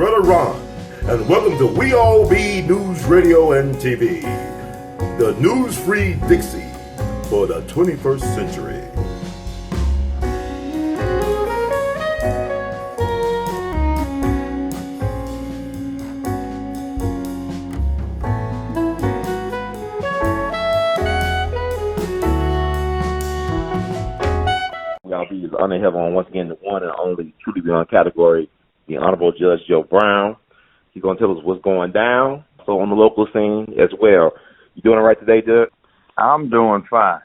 Brother Ron, and welcome to We All Be News Radio and TV, the news-free Dixie for the 21st century. Y'all be honored to have on once again the one and only truly beyond category, the Honorable Judge Joe Brown. He's going to tell us what's going down, so on the local scene as well. You doing all right today, Judge? I'm doing fine.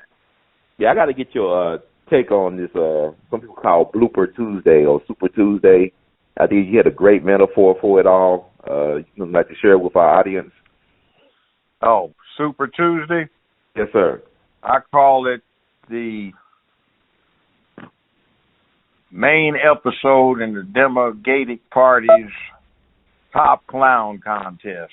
Yeah, I got to get your take on this, some people call BLOOPER Tuesday or Super Tuesday. I think you had a great metaphor for it all. You'd like to share it with our audience? Oh, Super Tuesday? Yes, sir. I call it the main episode in the Democratic Party's top clown contest.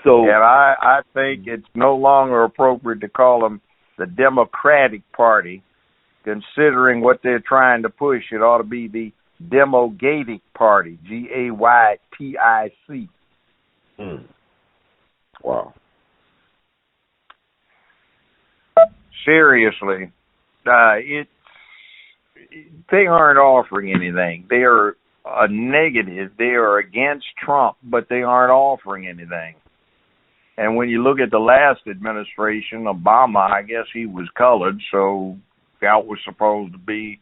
So, and I think it's no longer appropriate to call them the Democratic Party, considering what they're trying to push. It ought to be the Democratic Party, Gaytic. Wow. Seriously, they aren't offering anything. They are a negative. They are against Trump, but they aren't offering anything. And when you look at the last administration, Obama, I guess he was colored, so that was supposed to be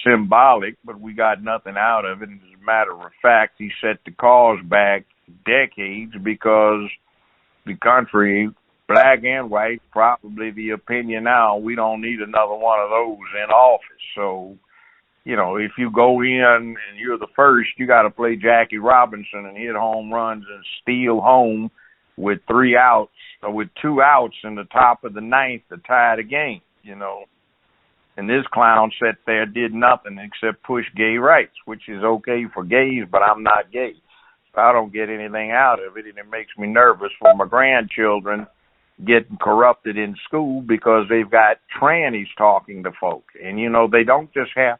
symbolic, but we got nothing out of it. And as a matter of fact, he set the cause back decades because the country, black and white, probably the opinion now, we don't need another one of those in office. So, you know, if you go in and you're the first, you got to play Jackie Robinson and hit home runs and steal home with 2 outs in the top of the ninth to tie the game, you know. And this clown sat there, did nothing except push gay rights, which is okay for gays, but I'm not gay. So I don't get anything out of it, and it makes me nervous for my grandchildren getting corrupted in school because they've got trannies talking to folk. And, you know, they don't just have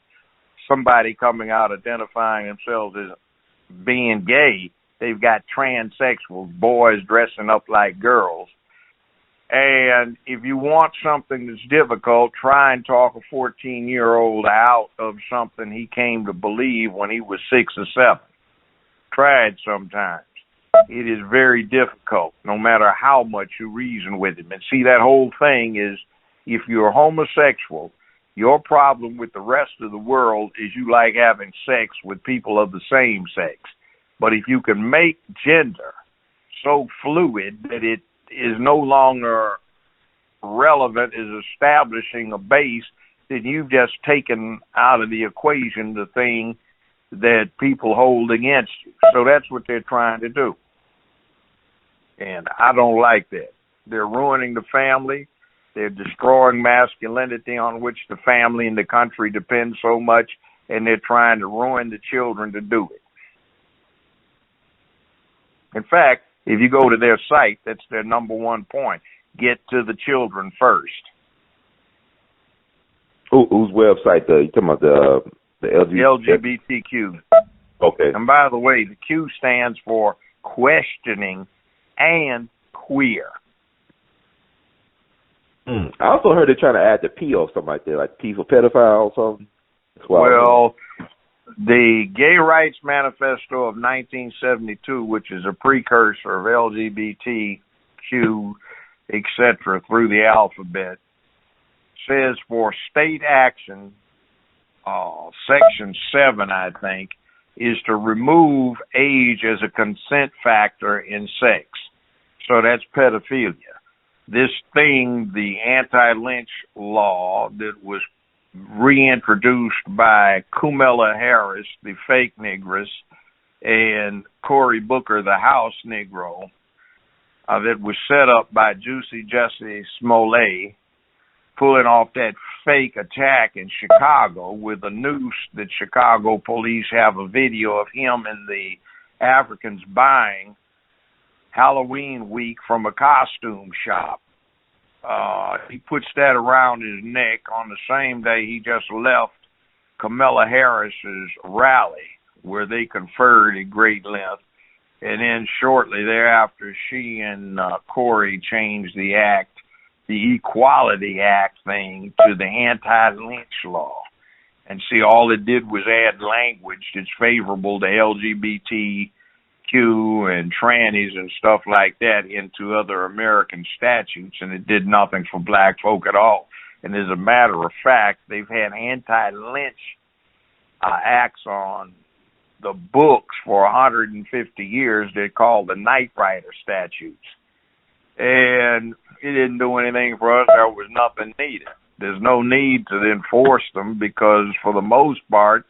somebody coming out identifying themselves as being gay. They've got transsexuals, boys dressing up like girls. And if you want something that's difficult, try and talk a 14-year-old out of something he came to believe when he was 6 or 7. Try it sometimes. It is very difficult, no matter how much you reason with him. And see, that whole thing is, if you're homosexual, your problem with the rest of the world is you like having sex with people of the same sex. But if you can make gender so fluid that it is no longer relevant as establishing a base, then you've just taken out of the equation the thing that people hold against you. So that's what they're trying to do. And I don't like that. They're ruining the family. They're destroying masculinity on which the family and the country depend so much, and they're trying to ruin the children to do it. In fact, if you go to their site, that's their number one point. Get to the children first. Whose website? You talking about the LGBTQ. Okay. And by the way, the Q stands for questioning and queer. I also heard they're trying to add the P or something like that, like P for pedophile or something. Well, the Gay Rights Manifesto of 1972, which is a precursor of LGBTQ, etc., through the alphabet, says for state action, Section 7, I think, is to remove age as a consent factor in sex. So that's pedophilia. This thing, the anti-lynch law that was reintroduced by Kamala Harris, the fake negress, and Cory Booker, the house negro, that was set up by Juicy Jussie Smollett, pulling off that fake attack in Chicago with a noose that Chicago police have a video of him and the Africans buying Halloween week from a costume shop. he puts that around his neck on the same day he just left Kamala Harris's rally, where they conferred at great length. And then shortly thereafter, she and Corey changed the act, the Equality Act thing, to the anti-lynch law. And see, all it did was add language that's favorable to LGBTQ and trannies and stuff like that into other American statutes, and it did nothing for black folk at all. And as a matter of fact, they've had anti-lynch acts on the books for 150 years. They're called the Knight Rider statutes. And it didn't do anything for us. There was nothing needed. There's no need to enforce them because, for the most part,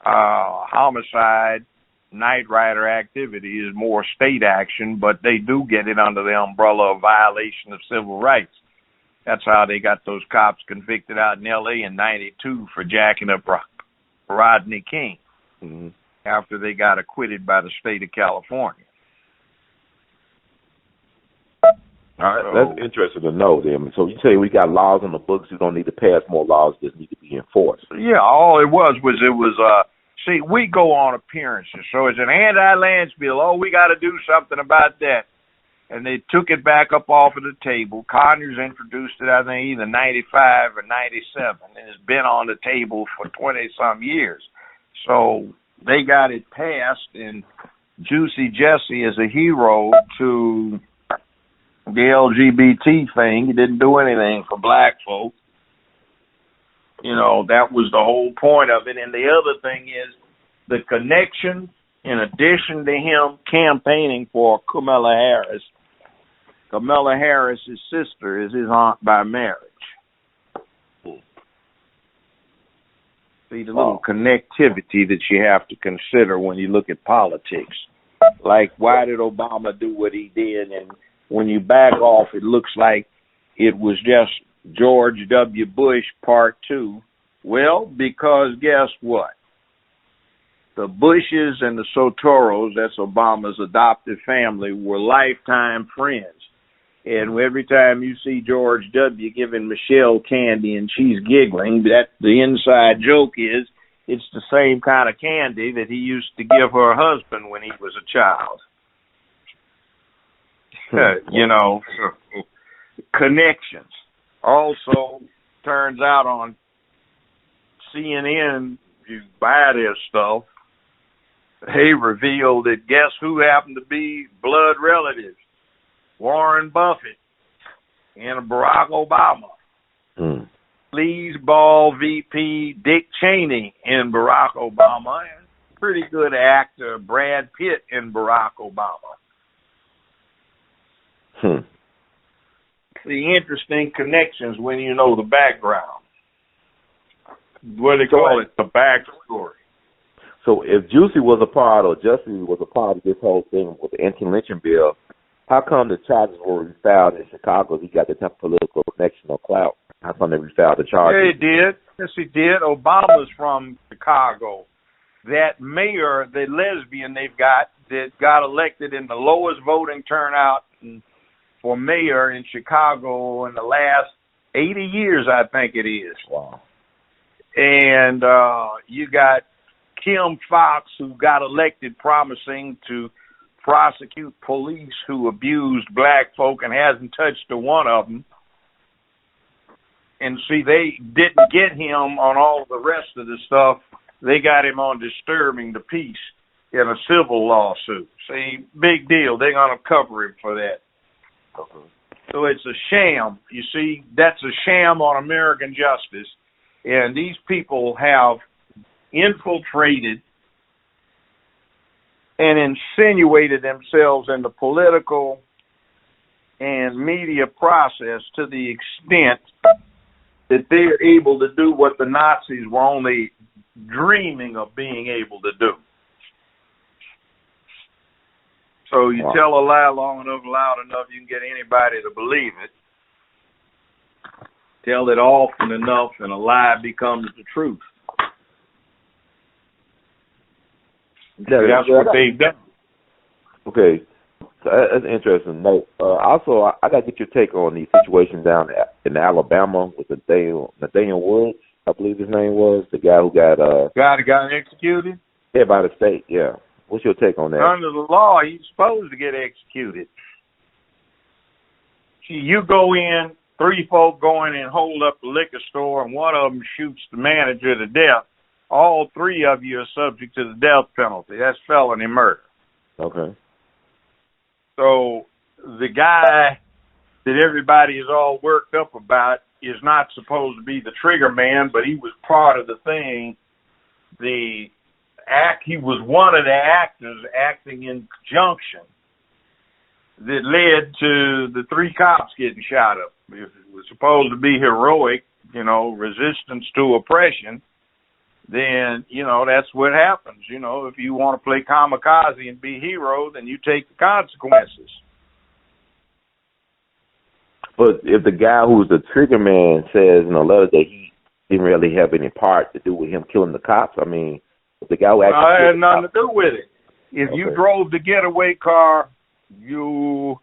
homicide, Knight Rider activity is more state action, but they do get it under the umbrella of violation of civil rights. That's how they got those cops convicted out in L.A. in '92 for jacking up Rodney King after they got acquitted by the state of California. All right, that's interesting to know then. So you say we got laws on the books, we don't need to pass more laws, just need to be enforced. Yeah, all it was see, we go on appearances. So it's an anti-lynch bill. Oh, we got to do something about that. And they took it back up off of the table. Conyers introduced it, I think, either 95 or 97, and it's been on the table for 20-some years. So they got it passed, and Juicy Jesse is a hero to the LGBT thing. He didn't do anything for black folk. You know, that was the whole point of it. And the other thing is the connection, in addition to him campaigning for Kamala Harris, Kamala Harris' sister is his aunt by marriage. See, the little connectivity that you have to consider when you look at politics. Like, why did Obama do what he did? And when you back off, it looks like it was just George W. Bush Part 2. Well, because guess what? The Bushes and the Sotoros, that's Obama's adopted family, were lifetime friends. And every time you see George W. giving Michelle candy and she's giggling, that the inside joke is it's the same kind of candy that he used to give her husband when he was a child. You know, connections. Also, turns out on CNN, you buy their stuff, they revealed that guess who happened to be blood relatives? Warren Buffett and Barack Obama. Sleazeball VP Dick Cheney and Barack Obama, and pretty good actor Brad Pitt and Barack Obama. The interesting connections when you know the background. What do they call it? The backstory. So if Juicy was a part, or Jussie was a part of this whole thing with the anti-lynching bill, how come the charges were refiled in Chicago? He got the type of political connection or clout. How come they refiled the charges? Yeah, he did. Yes, he did. Obama's from Chicago. That mayor, the lesbian that got elected in the lowest voting turnout for mayor in Chicago in the last 80 years, I think it is. Wow. And you got Kim Foxx, who got elected promising to prosecute police who abused black folk and hasn't touched a one of them. And see, they didn't get him on all the rest of the stuff. They got him on disturbing the peace in a civil lawsuit. See, big deal. They're going to cover him for that. So it's a sham. You see, that's a sham on American justice. And these people have infiltrated and insinuated themselves in the political and media process to the extent that they're able to do what the Nazis were only dreaming of being able to do. So you tell a lie long enough, loud enough, you can get anybody to believe it. Tell it often enough, and a lie becomes the truth. That's what they've done. Okay. So that's an interesting note. Also, I got to get your take on the situation down in Alabama with Nathaniel Woods, I believe his name was, the guy who got got executed? Yeah, by the state, yeah. What's your take on that? Under the law, he's supposed to get executed. See, you go in, 3 folk go in and hold up the liquor store, and one of them shoots the manager to death. All 3 of you are subject to the death penalty. That's felony murder. Okay. So the guy that everybody is all worked up about is not supposed to be the trigger man, but he was part of the thing. He was one of the actors acting in conjunction that led to the 3 cops getting shot up. If it was supposed to be heroic, resistance to oppression, then, that's what happens. If you want to play kamikaze and be hero, then you take the consequences. But if the guy who's the trigger man says in a letter that he didn't really have any part to do with him killing the cops, I mean, if the guy who actually had nothing to do with it. If you drove the getaway car, you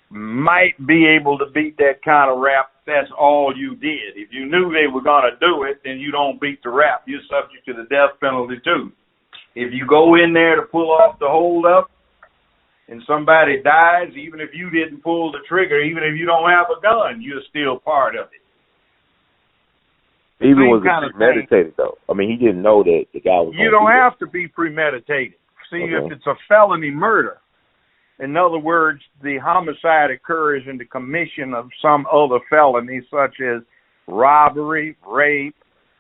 might be able to beat that kind of rap. That's all you did. If you knew they were going to do it, then you don't beat the rap. You're subject to the death penalty too. If you go in there to pull off the holdup and somebody dies, even if you didn't pull the trigger, even if you don't have a gun, you're still part of it. Even was it premeditated, though? I mean, he didn't know that the guy was. You don't have to be premeditated. See, if it's a felony murder, in other words, the homicide occurs in the commission of some other felony, such as robbery, rape,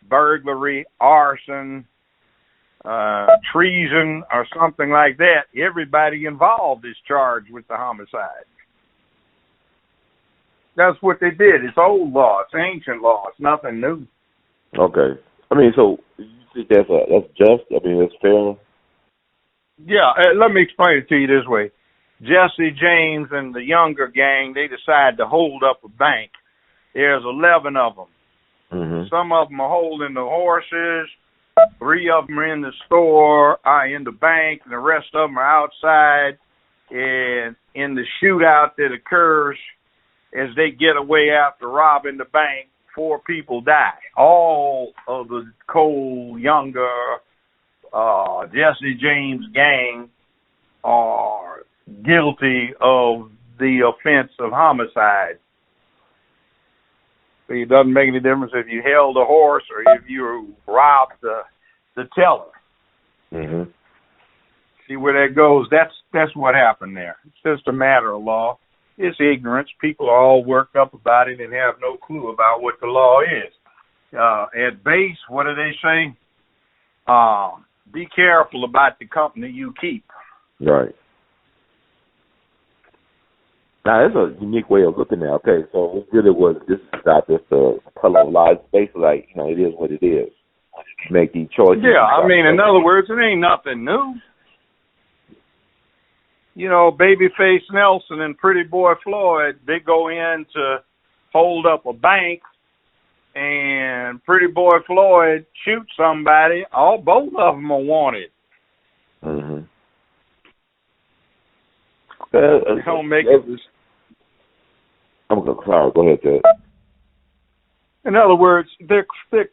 burglary, arson, treason, or something like that. Everybody involved is charged with the homicide. That's what they did. It's old law. It's ancient law. It's nothing new. Okay. I mean, so you think that's just? I mean, that's fair? Yeah. Let me explain it to you this way. Jesse James and the younger gang, they decide to hold up a bank. There's 11 of them. Mm-hmm. Some of them are holding the horses. 3 of them are in the store, in the bank, and the rest of them are outside. And in the shootout that occurs as they get away after robbing the bank, 4 people die. All of the Cole Younger, Jesse James gang are guilty of the offense of homicide. See, it doesn't make any difference if you held a horse or if you robbed the teller. Mm-hmm. See where that goes? That's what happened there. It's just a matter of law. It's ignorance. People are all worked up about it and have no clue about what the law is. At base, what do they say? Be careful about the company you keep. Right. Now, that's a unique way of looking at it. Okay, so it really was, this is not just a color of life. It's basically like, it is what it is. You make these choices. Yeah, I mean, in other words, it ain't nothing new. Babyface Nelson and Pretty Boy Floyd, they go in to hold up a bank, and Pretty Boy Floyd shoots somebody. Both of them are wanted. Mm-hmm. Don't make it. I'm sorry. Go ahead, Ted. In other words, they're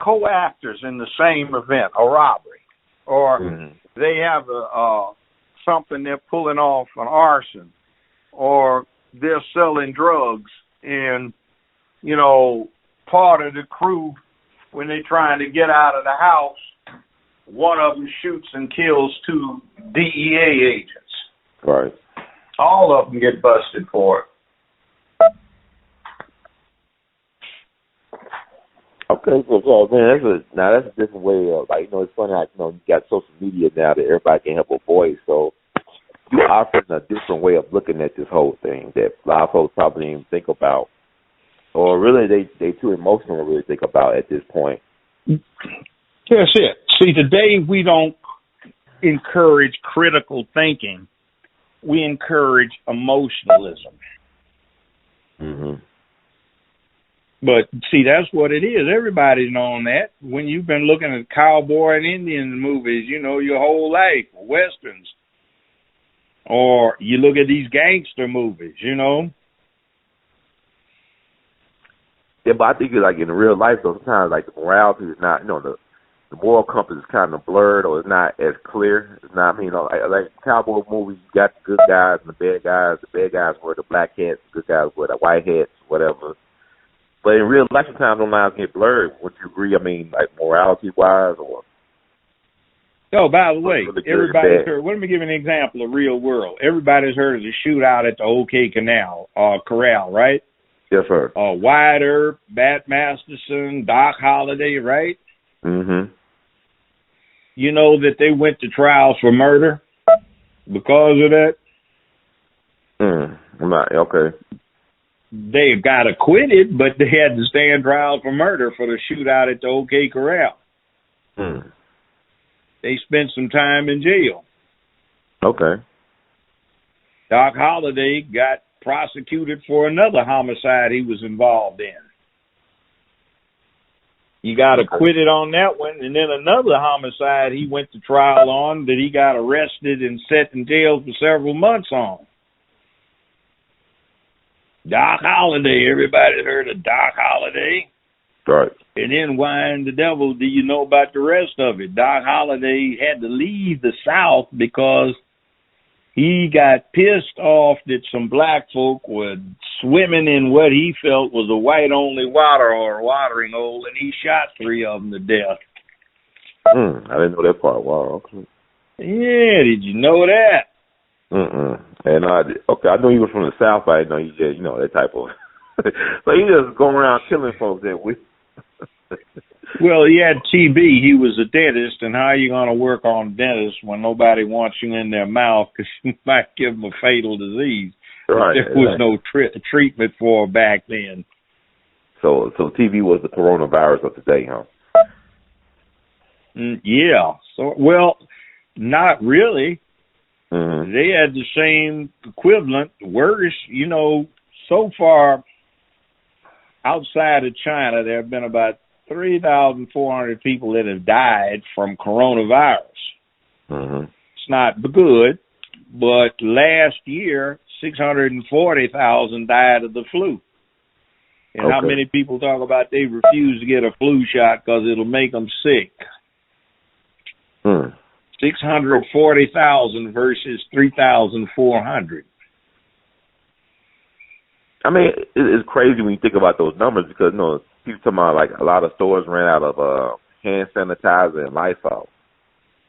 co-actors in the same event, a robbery, or they have something they're pulling off, an arson, or they're selling drugs, and part of the crew, when they're trying to get out of the house, one of them shoots and kills 2 DEA agents. Right. All of them get busted for it. Okay, so man, that's a different way of, it's funny how, you got social media now that everybody can have a voice, so you're offering a different way of looking at this whole thing that a lot of folks probably didn't even think about, or really they too emotional to really think about at this point. That's it. See, today we don't encourage critical thinking. We encourage emotionalism. Mm-hmm. But, see, that's what it is. Everybody's known that. When you've been looking at cowboy and Indian movies, your whole life, Westerns, Or you look at these gangster movies, you know. Yeah, but I think it's like in real life, though, sometimes like the morality is not, the moral compass is kind of blurred or it's not as clear. It's not, like cowboy movies, you got the good guys and the bad guys. The bad guys wear the black hats, the good guys wear the white hats, whatever. But in real life, sometimes those lines get blurred. Would you agree? I mean, like morality-wise, or? Oh, by the way, everybody's heard. Let me give you an example of real world. Everybody's heard of the shootout at the OK Corral, right? Yes, sir. Wyatt Earp, Bat Masterson, Doc Holliday, right? Mm-hmm. You know that they went to trial for murder because of that? Okay. They got acquitted, but they had to stand trial for murder for the shootout at the OK Corral. They spent some time in jail. Okay. Doc Holliday got prosecuted for another homicide he was involved in. He got acquitted on that one, and then another homicide he went to trial on that he got arrested and set in jail for several months on. Doc Holliday, everybody heard of Doc Holliday? Right. And then why in the devil do you know about the rest of it? Doc Holliday had to leave the South because he got pissed off that some black folk were swimming in what he felt was a white-only water or watering hole, and he shot 3 of them to death. I didn't know that part. Wow. Okay. Yeah, did you know that? And I know he was from the South. But I didn't know he just, that type of. So he just going around killing folks that we. Well, he had TB. He was a dentist, and how are you going to work on a dentist when nobody wants you in their mouth because you might give them a fatal disease? Right. There was no treatment for back then. So TB was the coronavirus of today, huh? Yeah. So, well, not really. Mm-hmm. They had the same equivalent, worse. So far outside of China, there have been about 3,400 people that have died from coronavirus. Mm-hmm. It's not good, but last year, 640,000 died of the flu. And how many people talk about they refuse to get a flu shot because it'll make them sick? 640,000 versus 3,400. I mean, it's crazy when you think about those numbers because, people talking about, like, a lot of stores ran out of hand sanitizer and Lysol,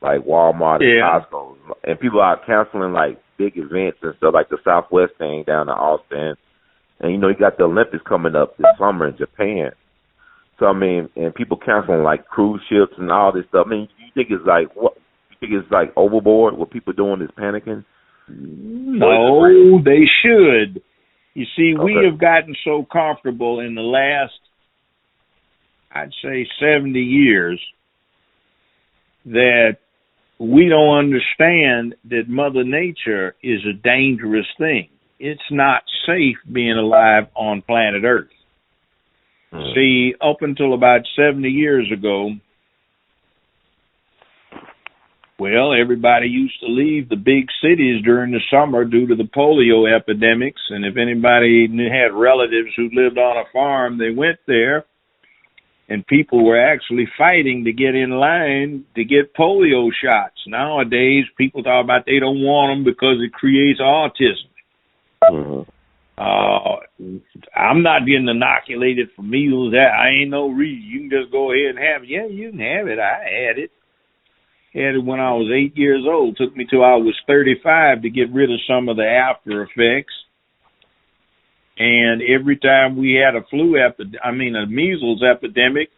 like Walmart and Costco. And people are canceling, like, big events and stuff, like the Southwest thing down in Austin. And, you got the Olympics coming up this summer in Japan. So, I mean, and people canceling, like, cruise ships and all this stuff. I mean, you think it's like, what? You think it's, like, overboard? What people doing is panicking? No, they should. You see, we have gotten so comfortable in the last, I'd say 70 years, that we don't understand that Mother Nature is a dangerous thing. It's not safe being alive on planet Earth. See, up until about 70 years ago, well, everybody used to leave the big cities during the summer due to the polio epidemics. And if anybody had relatives who lived on a farm, they went there. And people were actually fighting to get in line to get polio shots. Nowadays, people talk about they don't want them because it creates autism. I'm not getting inoculated for measles. I ain't no reason. You can just go ahead and have it. Yeah, you can have it. I had it. Had it when I was 8 years old. Took me till I was 35 to get rid of some of the after effects. And every time we had a measles epidemic,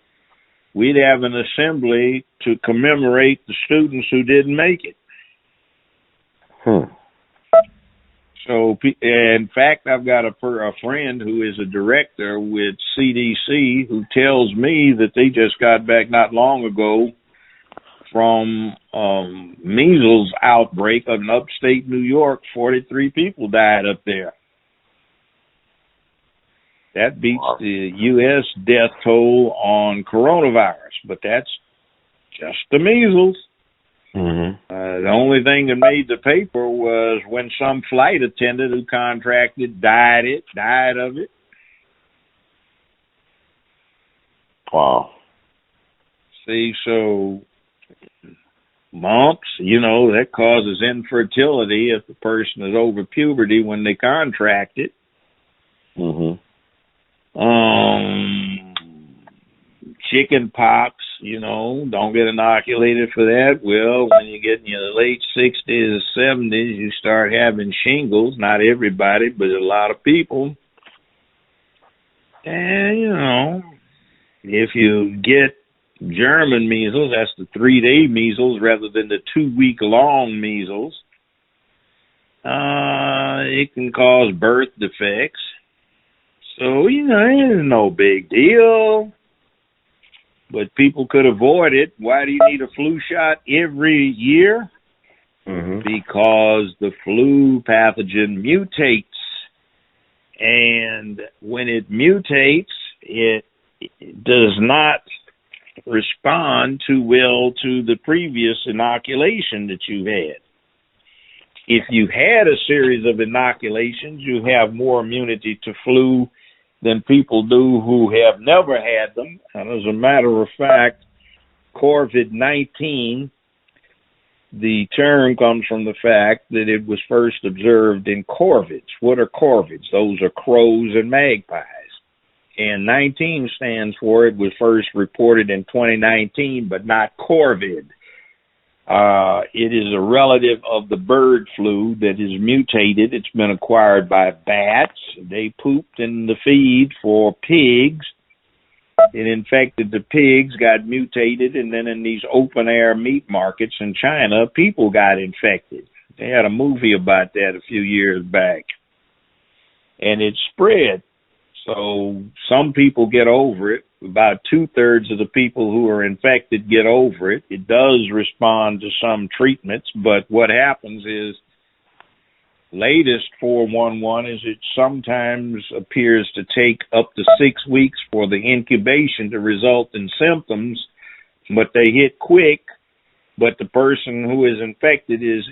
we'd have an assembly to commemorate the students who didn't make it. So, in fact, I've got a friend who is a director with CDC who tells me that they just got back not long ago from measles outbreak in upstate New York. 43 people died up there. That beats the U.S. death toll on coronavirus, but that's just the measles. The only thing that made the paper was when some flight attendant who contracted died of it. Wow. See, so mumps, that causes infertility if the person is over puberty when they contract it. Chicken pox, don't get inoculated for that. Well, when you get in your late 60s or 70s, you start having shingles. Not everybody, but a lot of people. And, if you get German measles, that's the 3-day measles rather than the 2-week-long measles. It can cause birth defects. So, it's no big deal. But people could avoid it. Why do you need a flu shot every year? Because the flu pathogen mutates. And when it mutates, it does not respond too well to the previous inoculation that you've had. If you had a series of inoculations, you have more immunity to flu than people do who have never had them. And as a matter of fact, COVID-19, the term comes from the fact that it was first observed in corvids. What are corvids? Those are crows and magpies. And 19 stands for it was first reported in 2019, but not corvid. It is a relative of the bird flu that is mutated. It's been acquired by bats. They pooped in the feed for pigs. It infected the pigs, got mutated, and then in these open-air meat markets in China, people got infected. They had a movie about that a few years back. And it spread. So some people get over it. About 2/3 of the people who are infected get over it. It does respond to some treatments, but what happens is, latest 411 is it sometimes appears to take up to 6 weeks for the incubation to result in symptoms, but they hit quick. But the person who is infected is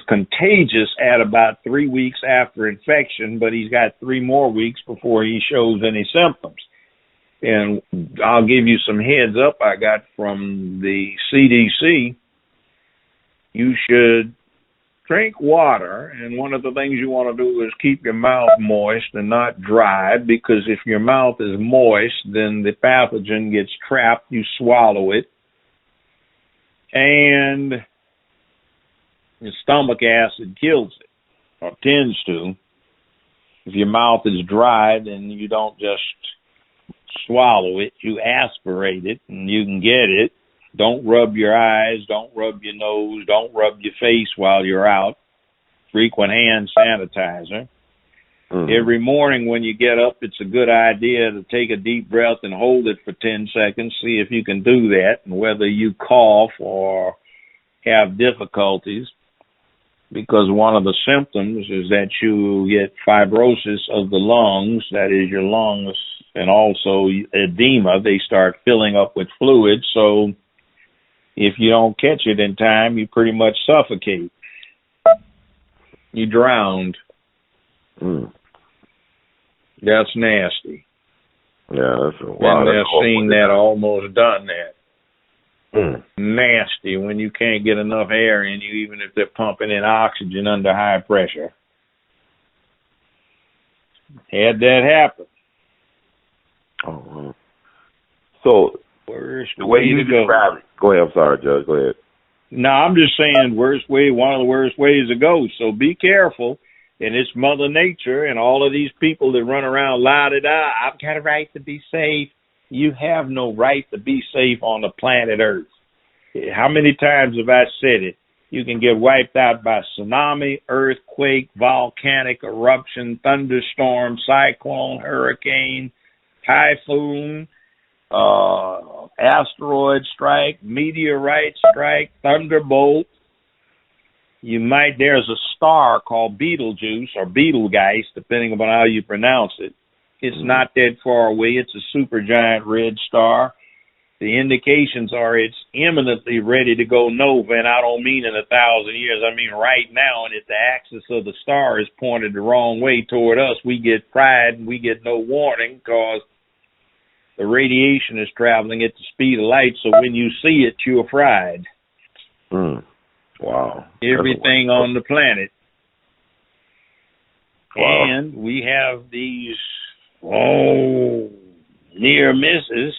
contagious at about 3 weeks after infection, but he's got 3 more weeks before he shows any symptoms. And I'll give you some heads up I got from the CDC. You should drink water, and one of the things you want to do is keep your mouth moist and not dry, because if your mouth is moist, then the pathogen gets trapped, you swallow it, and the stomach acid kills it, or tends to. If your mouth is dry, then you don't just swallow it, you aspirate it, and you can get it. Don't rub your eyes, don't rub your nose, don't rub your face while you're out. Frequent hand sanitizer. Every morning when you get up, it's a good idea to take a deep breath and hold it for 10 seconds. See if you can do that, and whether you cough or have difficulties, because one of the symptoms is that you get fibrosis of the lungs, that is your lungs, and also edema. They start filling up with fluid, so if you don't catch it in time, you pretty much suffocate. You drowned. That's nasty. Yeah, that's a wow. I've seen that, almost done that. Nasty when you can't get enough air in you, even if they're pumping in oxygen under high pressure. Had that happen. Oh, wow. So, worst the way way you to go. describe it. Go ahead, I'm sorry, Judge. Go ahead. No, I'm just saying one of the worst ways to go. So be careful. And it's Mother Nature and all of these people that run around la-da-da, I've got a right to be safe. You have no right to be safe on the planet Earth. How many times have I said it? You can get wiped out by tsunami, earthquake, volcanic eruption, thunderstorm, cyclone, hurricane, typhoon, asteroid strike, meteorite strike, thunderbolt. There's a star called Betelgeuse or Betelgeuse, depending upon how you pronounce it. It's not that far away. It's a supergiant red star. the indications are it's imminently ready to go nova, and I don't mean in 1,000 years. I mean right now, and if the axis of the star is pointed the wrong way toward us, we get fried and we get no warning because the radiation is traveling at the speed of light, so when you see it, you're fried. Wow. Everything on the planet. Wow. And we have these, near misses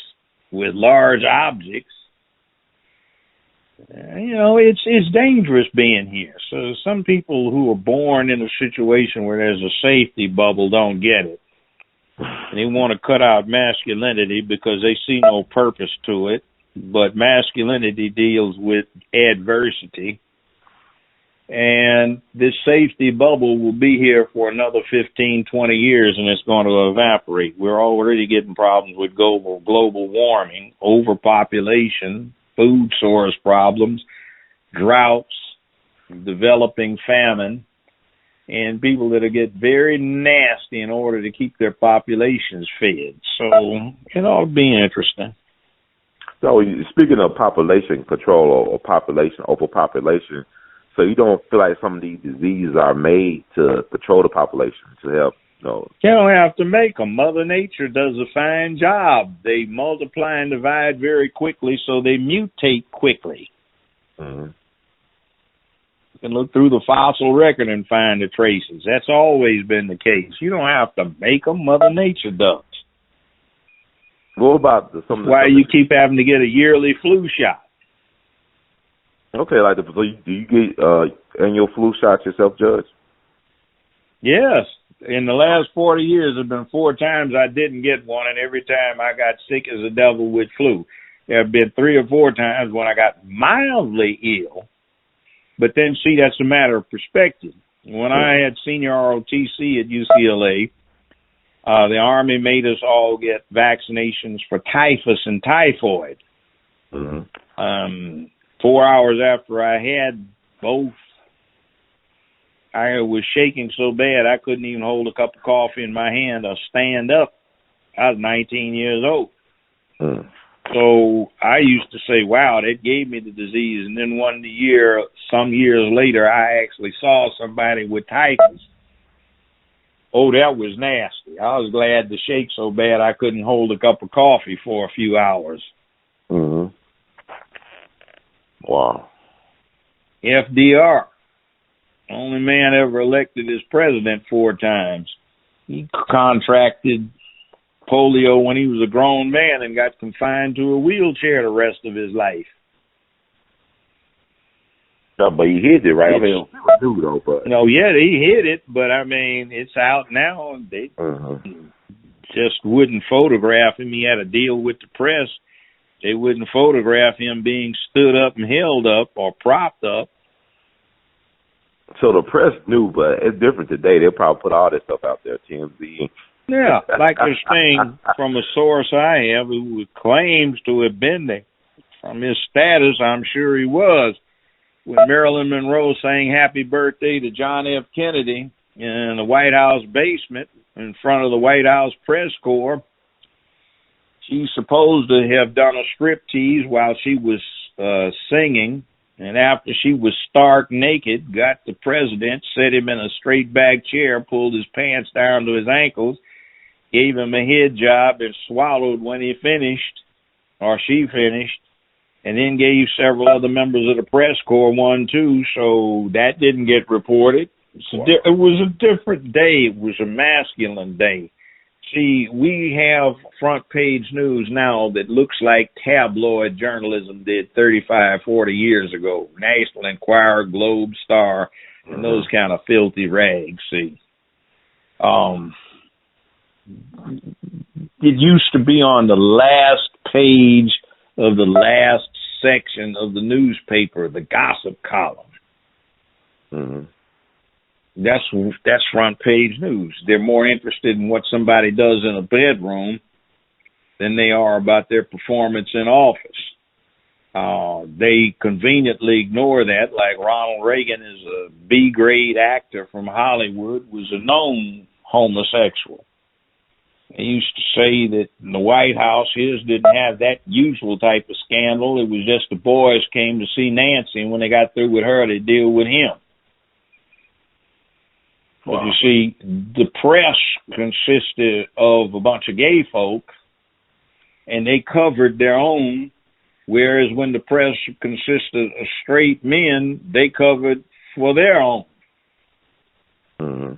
with large objects. It's dangerous being here. So some people who are born in a situation where there's a safety bubble don't get it. And they want to cut out masculinity because they see no purpose to it. But masculinity deals with adversity. And this safety bubble will be here for another 15, 20 years, and it's going to evaporate. We're already getting problems with global warming, overpopulation, food source problems, droughts, developing famine, and people that get very nasty in order to keep their populations fed. So it ought to be interesting. So speaking of population control or population overpopulation, so you don't feel like some of these diseases are made to control the population, to help, You don't have to make them. Mother Nature does a fine job. They multiply and divide very quickly, so they mutate quickly. Mm-hmm. You can look through the fossil record and find the traces. That's always been the case. You don't have to make them. Mother Nature does. What about some of the... Why you keep having to get a yearly flu shot? Okay, so do you get annual flu shots yourself, Judge? Yes. In the last 40 years, there have been 4 times I didn't get one, and every time I got sick as a devil with flu. There have been 3 or 4 times when I got mildly ill, but then, see, that's a matter of perspective. When I had senior ROTC at UCLA, the Army made us all get vaccinations for typhus and typhoid. Mm-hmm. 4 hours after I had both, I was shaking so bad I couldn't even hold a cup of coffee in my hand or stand up. I was 19 years old. Mm. So I used to say, wow, that gave me the disease. And then some years later, I actually saw somebody with typhus. Oh, that was nasty. I was glad to shake so bad I couldn't hold a cup of coffee for a few hours. Mm-hmm. Wow. FDR, only man ever elected as president 4 times. He contracted polio when he was a grown man and got confined to a wheelchair the rest of his life. No, but he hid it, right? He hid it, but I mean, it's out now. They just wouldn't photograph him. He had a deal with the press. They wouldn't photograph him being stood up and held up or propped up. So the press knew, but it's different today. They'll probably put all this stuff out there, TMZ. Yeah, like this thing from a source I have who claims to have been there. From his status, I'm sure he was. When Marilyn Monroe sang Happy Birthday to John F. Kennedy in the White House basement in front of the White House press corps, she's supposed to have done a striptease while she was singing, and after she was stark naked, got the president, set him in a straight back chair, pulled his pants down to his ankles, gave him a head job, and swallowed when he finished, or she finished, and then gave several other members of the press corps one too, so that didn't get reported. It was a different day. It was a masculine day. See, we have front page news now that looks like tabloid journalism did 35, 40 years ago. National Enquirer, Globe, Star, and those kind of filthy rags, see. It used to be on the last page of the last section of the newspaper, the gossip column. Mm-hmm. That's front page news. They're more interested in what somebody does in a bedroom than they are about their performance in office. They conveniently ignore that, like Ronald Reagan is a B-grade actor from Hollywood, was a known homosexual. They used to say that in the White House, his didn't have that usual type of scandal. It was just the boys came to see Nancy, and when they got through with her, they deal with him. Wow. But you see, the press consisted of a bunch of gay folk, and they covered their own, whereas when the press consisted of straight men, they covered for their own. Mm-hmm.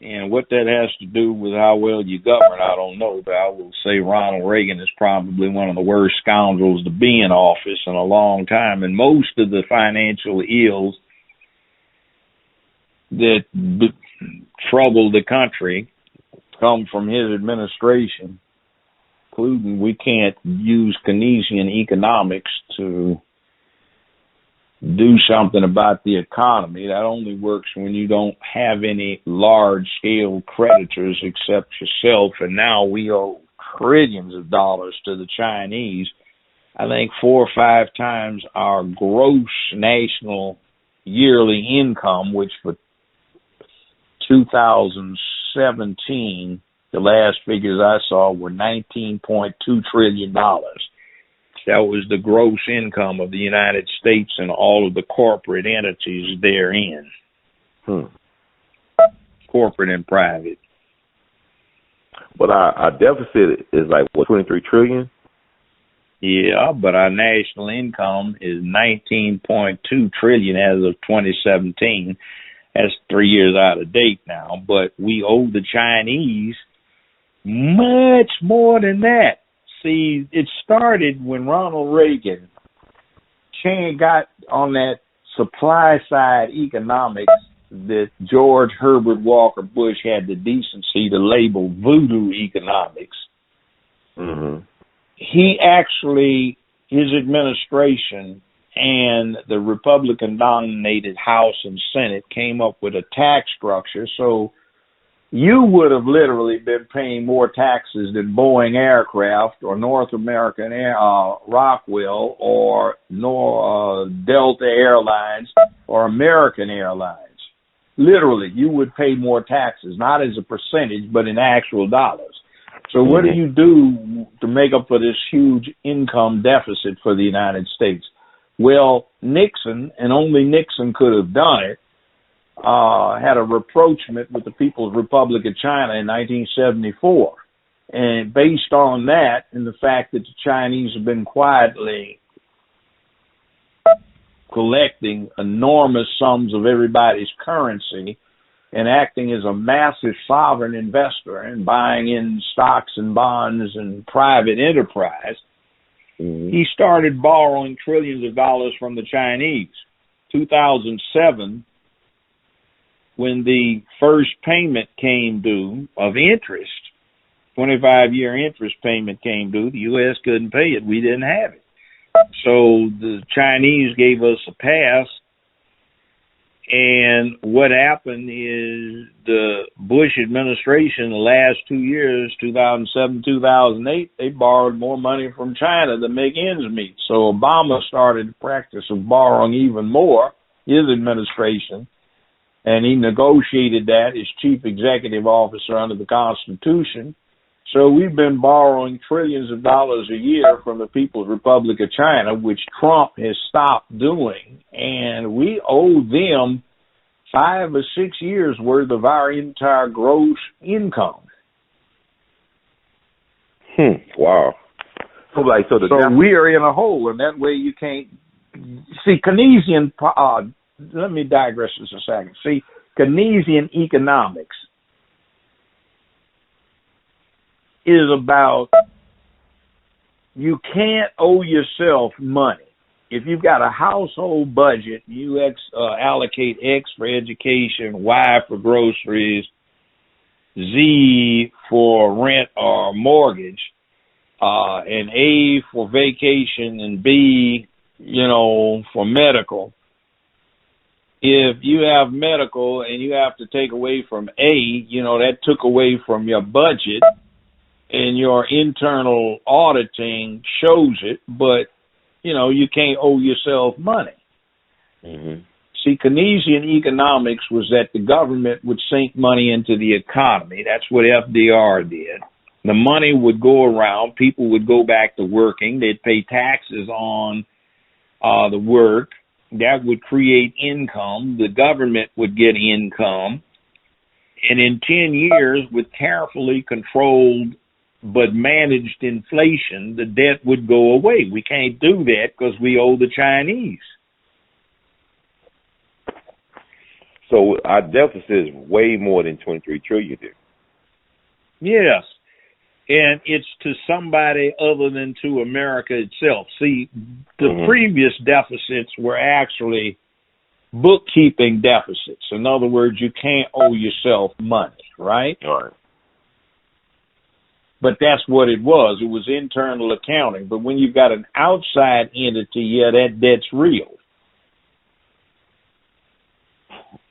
And what that has to do with how well you govern, I don't know. But I will say Ronald Reagan is probably one of the worst scoundrels to be in office in a long time. And most of the financial ills that trouble the country come from his administration, including we can't use Keynesian economics to do something about the economy. That only works when you don't have any large-scale creditors except yourself, and now we owe trillions of dollars to the Chinese. I think 4 or 5 times our gross national yearly income, which for 2017, the last figures I saw were $19.2 trillion. That was the gross income of the United States and all of the corporate entities therein. Corporate and private. But our deficit is like, what, 23 trillion? Yeah, but our national income is 19.2 trillion as of 2017. That's 3 years out of date now. But we owe the Chinese much more than that. See, it started when Ronald Reagan got on that supply side economics that George Herbert Walker Bush had the decency to label voodoo economics. Mm-hmm. He actually, his administration and the Republican-dominated House and Senate came up with a tax structure so you would have literally been paying more taxes than Boeing Aircraft or North American Rockwell or Delta Airlines or American Airlines. Literally, you would pay more taxes, not as a percentage, but in actual dollars. So what do you do to make up for this huge income deficit for the United States? Well, Nixon, and only Nixon could have done it, had a rapprochement with the People's Republic of China in 1974. And based on that and the fact that the Chinese have been quietly collecting enormous sums of everybody's currency and acting as a massive sovereign investor and buying in stocks and bonds and private enterprise, he started borrowing trillions of dollars from the Chinese. 2007, when the first payment came due of interest, 25-year interest payment came due, the U.S. couldn't pay it. We didn't have it. So the Chinese gave us a pass, and what happened is the Bush administration, the last 2 years, 2007, 2008, they borrowed more money from China to make ends meet. So Obama started the practice of borrowing even more, his administration, and he negotiated that as chief executive officer under the Constitution. So we've been borrowing trillions of dollars a year from the People's Republic of China, which Trump has stopped doing, and we owe them 5 or 6 years worth of our entire gross income. Wow. So we are in a hole, and that way you can't see Keynesian. Let me digress just a second. See, Keynesian economics is about you can't owe yourself money. If you've got a household budget, you allocate X for education, Y for groceries, Z for rent or mortgage, and A for vacation, and B, for medical. If you have medical and you have to take away from A, that took away from your budget, and your internal auditing shows it, but, you can't owe yourself money. See, Keynesian economics was that the government would sink money into the economy. That's what FDR did. The money would go around. People would go back to working. They'd pay taxes on the work. That would create income. The government would get income. And in 10 years, with carefully controlled but managed inflation, the debt would go away. We can't do that because we owe the Chinese. So our deficit is way more than 23 trillion. Yes. And it's to somebody other than to America itself. See, the previous deficits were actually bookkeeping deficits. In other words, you can't owe yourself money, right? All right. But that's what it was. It was internal accounting. But when you've got an outside entity, yeah, that debt's real.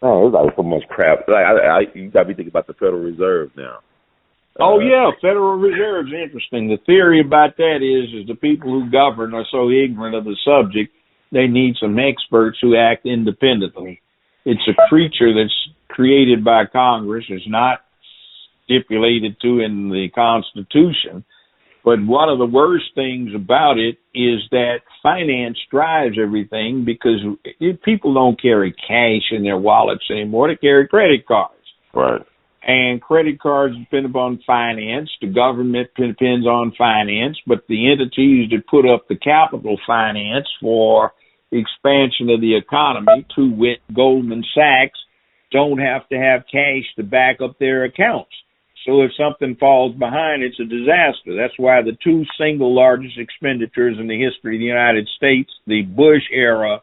Oh, there's like so much crap. Like you got to be thinking about the Federal Reserve now. Oh, yeah, Federal Reserve's interesting. The theory about that is the people who govern are so ignorant of the subject, they need some experts who act independently. It's a creature that's created by Congress. It's not stipulated to in the Constitution. But one of the worst things about it is that finance drives everything because people don't carry cash in their wallets anymore. They carry credit cards. Right. And credit cards depend upon finance. The government depends on finance, but the entities that put up the capital finance for expansion of the economy, to wit, Goldman Sachs, don't have to have cash to back up their accounts. So if something falls behind, it's a disaster. That's why the two single largest expenditures in the history of the United States, the Bush-era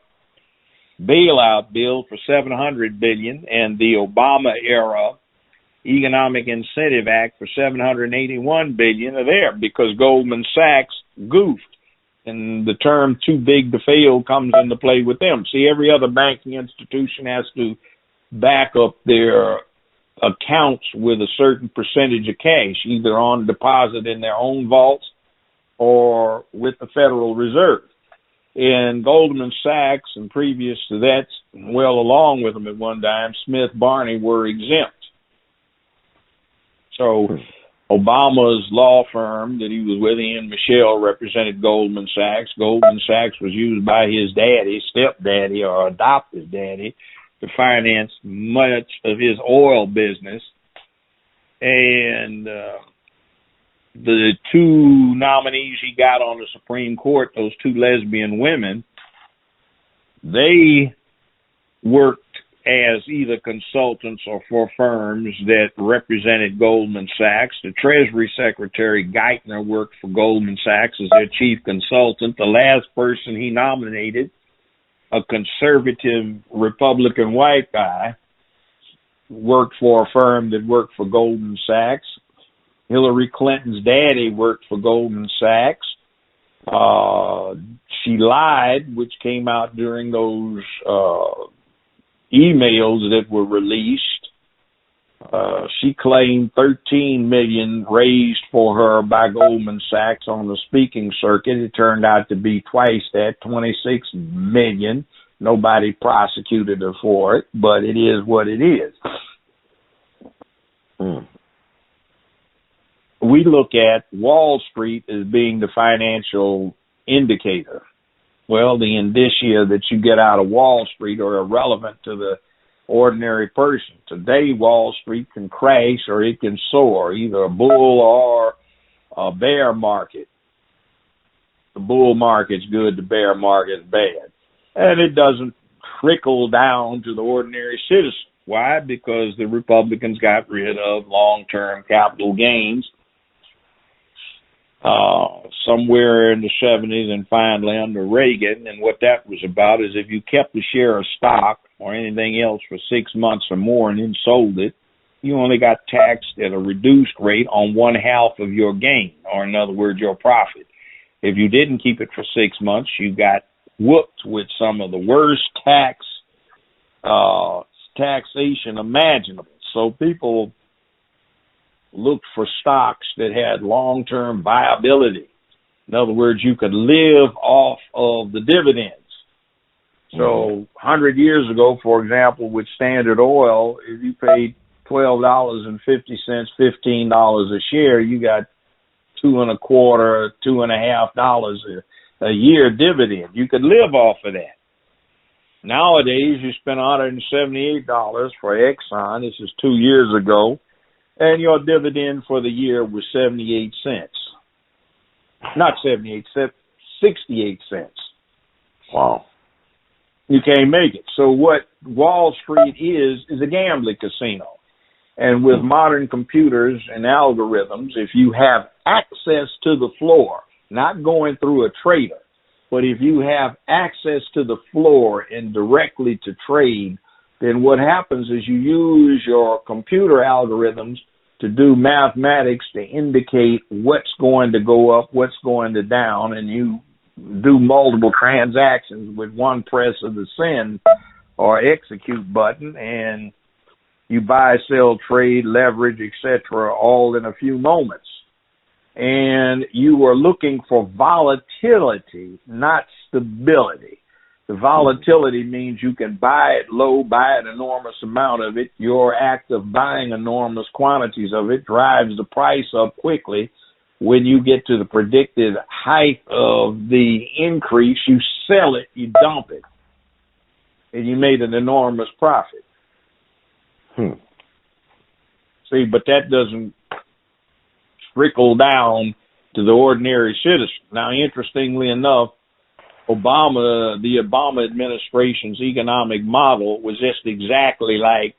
bailout bill for $700 billion and the Obama-era Economic Incentive Act for $781 billion are there because Goldman Sachs goofed. And the term too big to fail comes into play with them. See, every other banking institution has to back up their accounts with a certain percentage of cash, either on deposit in their own vaults or with the Federal Reserve. And Goldman Sachs, and previous to that, well, along with them at one time, Smith Barney were exempt. So Obama's law firm that he was with, Ian Michel, represented Goldman Sachs. Goldman Sachs was used by his daddy, stepdaddy, or adopted daddy, to finance much of his oil business. And the two nominees he got on the Supreme Court, those two lesbian women, they worked as either consultants or for firms that represented Goldman Sachs. The Treasury Secretary, Geithner, worked for Goldman Sachs as their chief consultant. The last person he nominated, a conservative Republican white guy, worked for a firm that worked for Goldman Sachs. Hillary Clinton's daddy worked for Goldman Sachs. She lied, which came out during those emails that were released. She claimed $13 million raised for her by Goldman Sachs on the speaking circuit. It turned out to be twice that, $26 million. Nobody prosecuted her for it, but it is what it is. We look at Wall Street as being the financial indicator. Well, the indicia that you get out of Wall Street are irrelevant to the ordinary person. Today, Wall Street can crash or it can soar, either a bull or a bear market. The bull market's good, the bear market's bad. And it doesn't trickle down to the ordinary citizen. Why? Because the Republicans got rid of long-term capital gains somewhere in the 70s and finally under Reagan. And what that was about is if you kept a share of stock or anything else for 6 months or more and then sold it, you only got taxed at a reduced rate on 1/2 of your gain, or in other words, your profit. If you didn't keep it for 6 months, you got whooped with some of the worst taxation imaginable. So people looked for stocks that had long-term viability. In other words, you could live off of the dividends. So 100 years ago, for example, with Standard Oil, if you paid $12.50, $15 a share, you got $2.25, $2.50 a year dividend. You could live off of that. Nowadays, you spend $178 for Exxon. This is 2 years ago, and your dividend for the year was 78 cents. Not 78 cents, 68 cents. Wow. You can't make it. So what Wall Street is a gambling casino. And with modern computers and algorithms, if you have access to the floor, not going through a trader, but if you have access to the floor and directly to trade, then what happens is you use your computer algorithms to do mathematics to indicate what's going to go up, what's going to down, and you do multiple transactions with one press of the send or execute button, and you buy, sell, trade, leverage, etc., all in a few moments. And you are looking for volatility, not stability. The volatility means you can buy it low, buy an enormous amount of it. Your act of buying enormous quantities of it drives the price up quickly. When you get to the predicted height of the increase, you sell it, you dump it, and you made an enormous profit. See, but that doesn't trickle down to the ordinary citizen. Now, interestingly enough, the Obama administration's economic model was just exactly like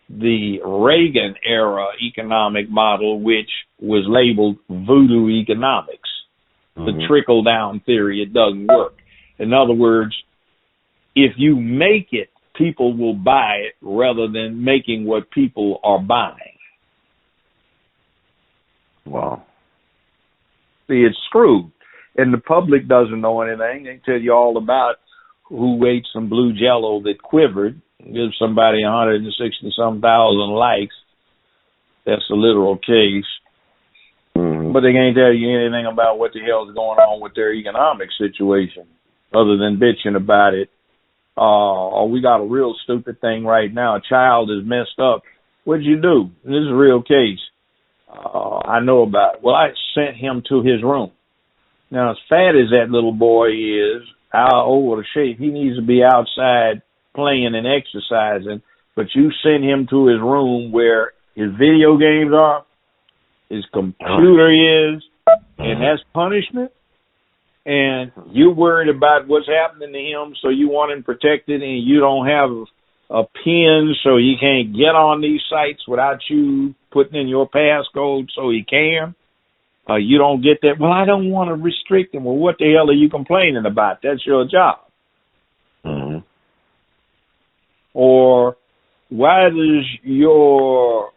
the Reagan era economic model, which was labeled voodoo economics. The trickle down theory, it doesn't work. In other words, if you make it, people will buy it rather than making what people are buying. Wow. See, it's screwed. And the public doesn't know anything. They tell you all about who ate some blue jello that quivered, give somebody 160-some thousand likes. That's a literal case. But they can't tell you anything about what the hell is going on with their economic situation other than bitching about it. We got a real stupid thing right now. A child is messed up. What'd you do? This is a real case. I know about it. Well, I sent him to his room. Now, as fat as that little boy is, how old or shape, he needs to be outside playing and exercising, but you send him to his room where his video games are, his computer is, and that's punishment, and you're worried about what's happening to him, so you want him protected, and you don't have a pin so he can't get on these sites without you putting in your passcode so he can. You don't get that. Well, I don't want to restrict him. Well, what the hell are you complaining about? That's your job. Or why does your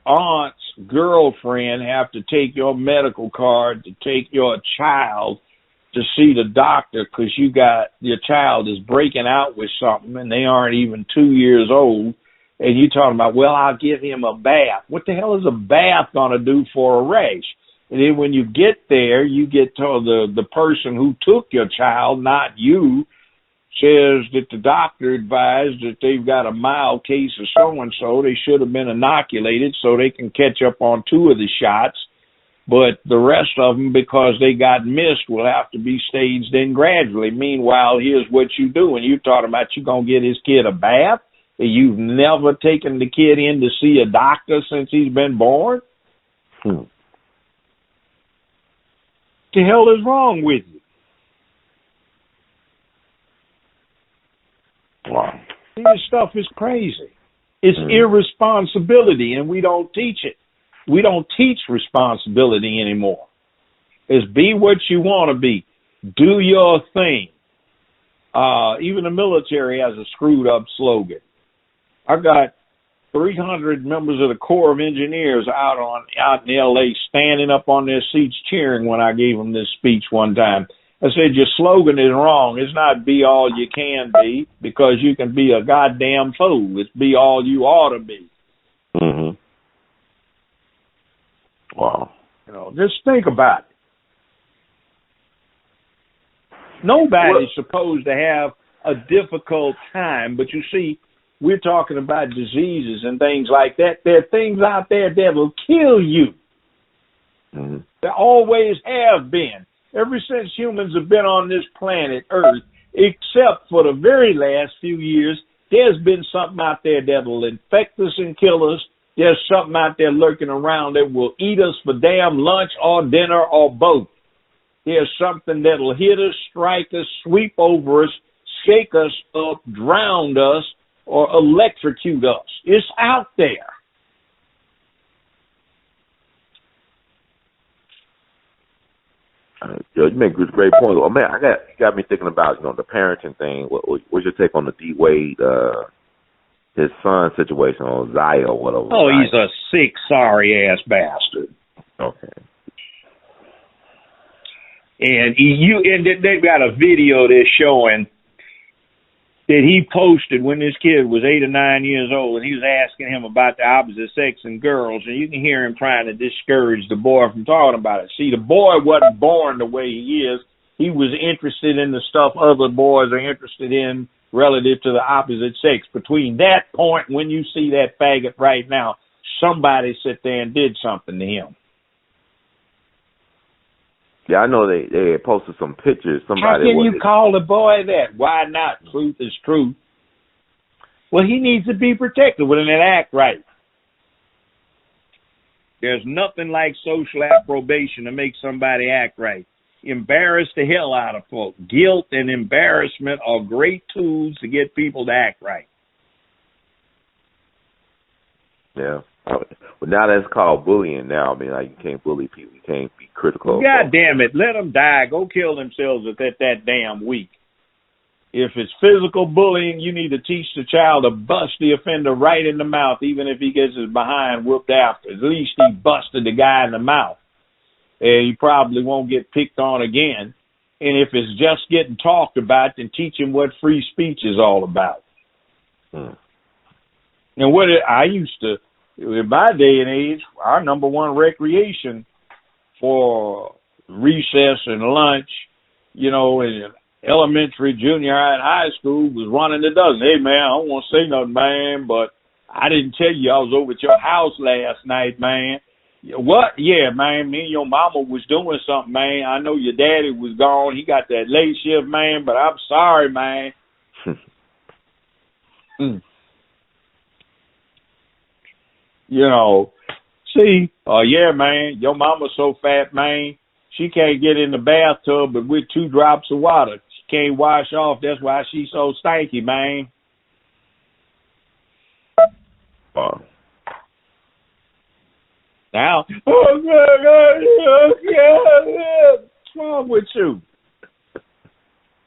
aunt's girlfriend have to take your medical card to take your child to see the doctor because your child is breaking out with something and they aren't even 2 years old? And you're talking about, well, I'll give him a bath. What the hell is a bath going to do for a rash? And then when you get there, you get told the person who took your child, not you, says that the doctor advised that they've got a mild case of so-and-so. They should have been inoculated so they can catch up on 2 of the shots. But the rest of them, because they got missed, will have to be staged in gradually. Meanwhile, here's what you do. And you're talking about you're going to get his kid a bath? You've never taken the kid in to see a doctor since he's been born? The hell is wrong with you? Wow. This stuff is crazy. It's irresponsibility, and we don't teach it. We don't teach responsibility anymore. It's be what you want to be. Do your thing. Even the military has a screwed up slogan. I got 300 members of the Corps of Engineers out in L.A. standing up on their seats cheering when I gave them this speech one time. I said, your slogan is wrong. It's not be all you can be, because you can be a goddamn fool. It's be all you ought to be. Wow. Just think about it. Nobody's supposed to have a difficult time, but you see, we're talking about diseases and things like that. There are things out there that will kill you. Mm-hmm. There always have been. Ever since humans have been on this planet Earth, except for the very last few years, there's been something out there that will infect us and kill us. There's something out there lurking around that will eat us for damn lunch or dinner or both. There's something that'll hit us, strike us, sweep over us, shake us up, drown us, or electrocute us. It's out there. You make a great point. Oh, man, got me thinking about, the parenting thing. What's your take on the D. Wade, his son situation on Zaya or whatever? Oh, he's a sick, sorry-ass bastard. Okay. And they've got a video they're showing that he posted when this kid was 8 or 9 years old, and he was asking him about the opposite sex and girls, and you can hear him trying to discourage the boy from talking about it. See, the boy wasn't born the way he is. He was interested in the stuff other boys are interested in relative to the opposite sex. Between that point, when you see that faggot right now, somebody sat there and did something to him. Yeah, I know they had posted some pictures. How can you call the boy that? Why not? Truth is truth. Well, he needs to be protected when they act right. There's nothing like social approbation to make somebody act right. Embarrass the hell out of folk. Guilt and embarrassment are great tools to get people to act right. Yeah. Well, now that's called bullying now. I mean, like, you can't bully people. You can't be critical. God damn it. Let them die. Go kill themselves if they're that damn weak. If it's physical bullying, you need to teach the child to bust the offender right in the mouth, even if he gets his behind whooped after. At least he busted the guy in the mouth. And he probably won't get picked on again. And if it's just getting talked about, then teach him what free speech is all about. And I used to, in my day and age, our number one recreation for recess and lunch, in elementary, junior high, and high school was running the dozen. Hey, man, I don't want to say nothing, man, but I didn't tell you I was over at your house last night, man. What? Yeah, man, me and your mama was doing something, man. I know your daddy was gone. He got that late shift, man, but I'm sorry, man. Yeah, man, your mama's so fat, man, she can't get in the bathtub but with 2 drops of water. She can't wash off. That's why she's so stanky, man. Now, what's wrong with you?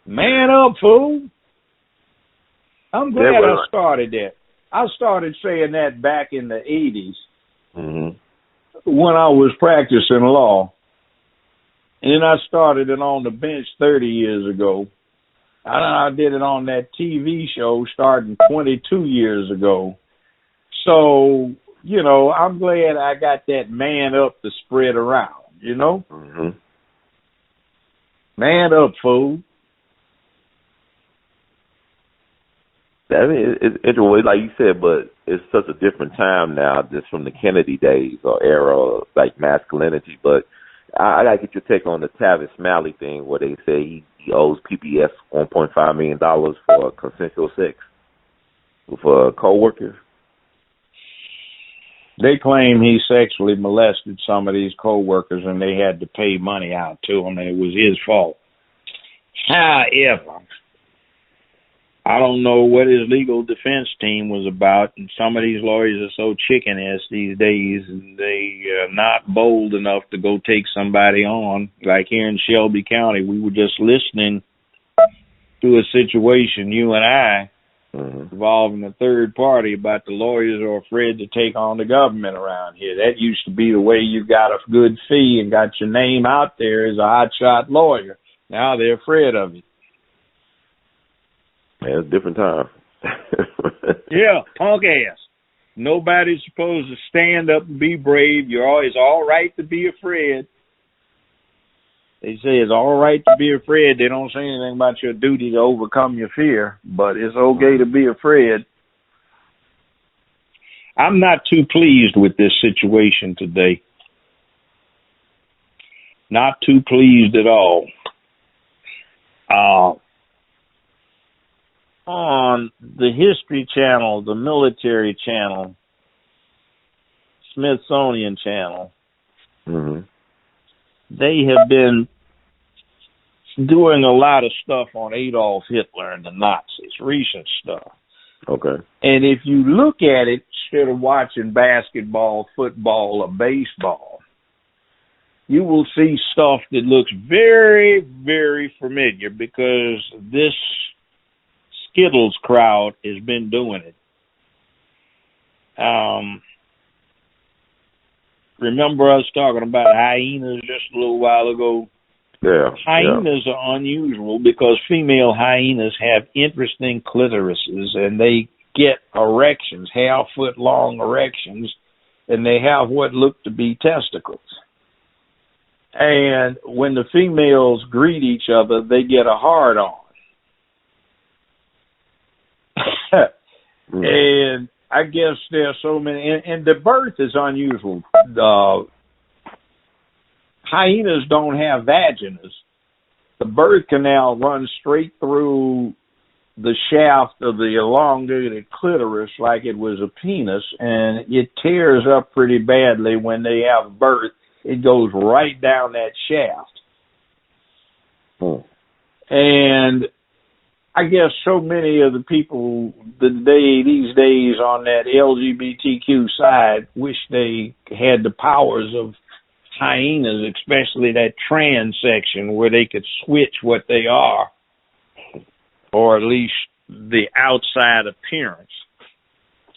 Man up, fool. I'm glad I started that. I started saying that back in the 80s when I was practicing law. And then I started it on the bench 30 years ago. I did it on that TV show starting 22 years ago. So, I'm glad I got that man up to spread around, Man up, fool. I mean, it's interesting, like you said, but it's such a different time now, just from the Kennedy days or era, like masculinity. But I gotta get your take on the Tavis Smiley thing, where they say he owes PBS $1.5 million for consensual sex for coworkers. They claim he sexually molested some of these coworkers, and they had to pay money out to him, and it was his fault. However, I don't know what his legal defense team was about, and some of these lawyers are so chicken-ass these days, and they are not bold enough to go take somebody on. Like here in Shelby County, we were just listening to a situation, you and I, involving a third party, about the lawyers are afraid to take on the government around here. That used to be the way you got a good fee and got your name out there as a hotshot lawyer. Now they're afraid of you. Yeah, it's a different time. Yeah, punk ass. Nobody's supposed to stand up and be brave. It's all right to be afraid. They say it's all right to be afraid. They don't say anything about your duty to overcome your fear, but it's okay to be afraid. I'm not too pleased with this situation today. Not too pleased at all. On the History Channel, the Military Channel, Smithsonian Channel, they have been doing a lot of stuff on Adolf Hitler and the Nazis, recent stuff. Okay. And if you look at it, instead of watching basketball, football, or baseball, you will see stuff that looks very, very familiar because this Skittles crowd has been doing it. Remember us talking about hyenas just a little while ago? Yeah. Hyenas are unusual because female hyenas have interesting clitorises and they get erections, half-foot-long erections, and they have what look to be testicles. And when the females greet each other, they get a hard-on. And I guess there are so many, and the birth is unusual. Hyenas don't have vaginas. The birth canal runs straight through the shaft of the elongated clitoris like it was a penis, and it tears up pretty badly when they have birth. It goes right down that shaft. And I guess so many of the people these days on that LGBTQ side wish they had the powers of hyenas, especially that trans section where they could switch what they are, or at least the outside appearance,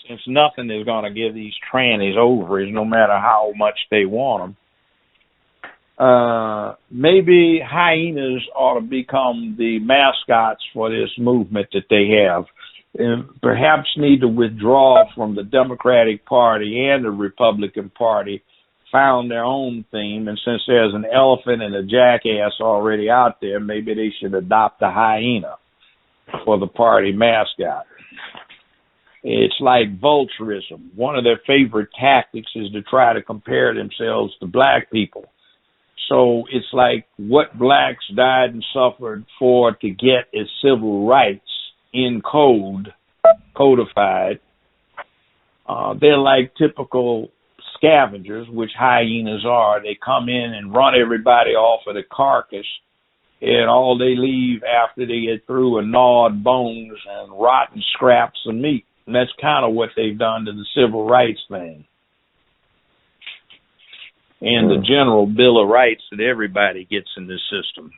since nothing is going to give these trannies ovaries no matter how much they want them. Maybe hyenas ought to become the mascots for this movement that they have, and perhaps need to withdraw from the Democratic Party and the Republican Party, found their own theme, and since there's an elephant and a jackass already out there, maybe they should adopt a hyena for the party mascot. It's like vulturism. One of their favorite tactics is to try to compare themselves to black people. So it's like what blacks died and suffered for to get is civil rights in codified. They're like typical scavengers, which hyenas are. They come in and run everybody off of the carcass, and all they leave after they get through are gnawed bones and rotten scraps of meat. And that's kind of what they've done to the civil rights thing and the general Bill of Rights that everybody gets in this system.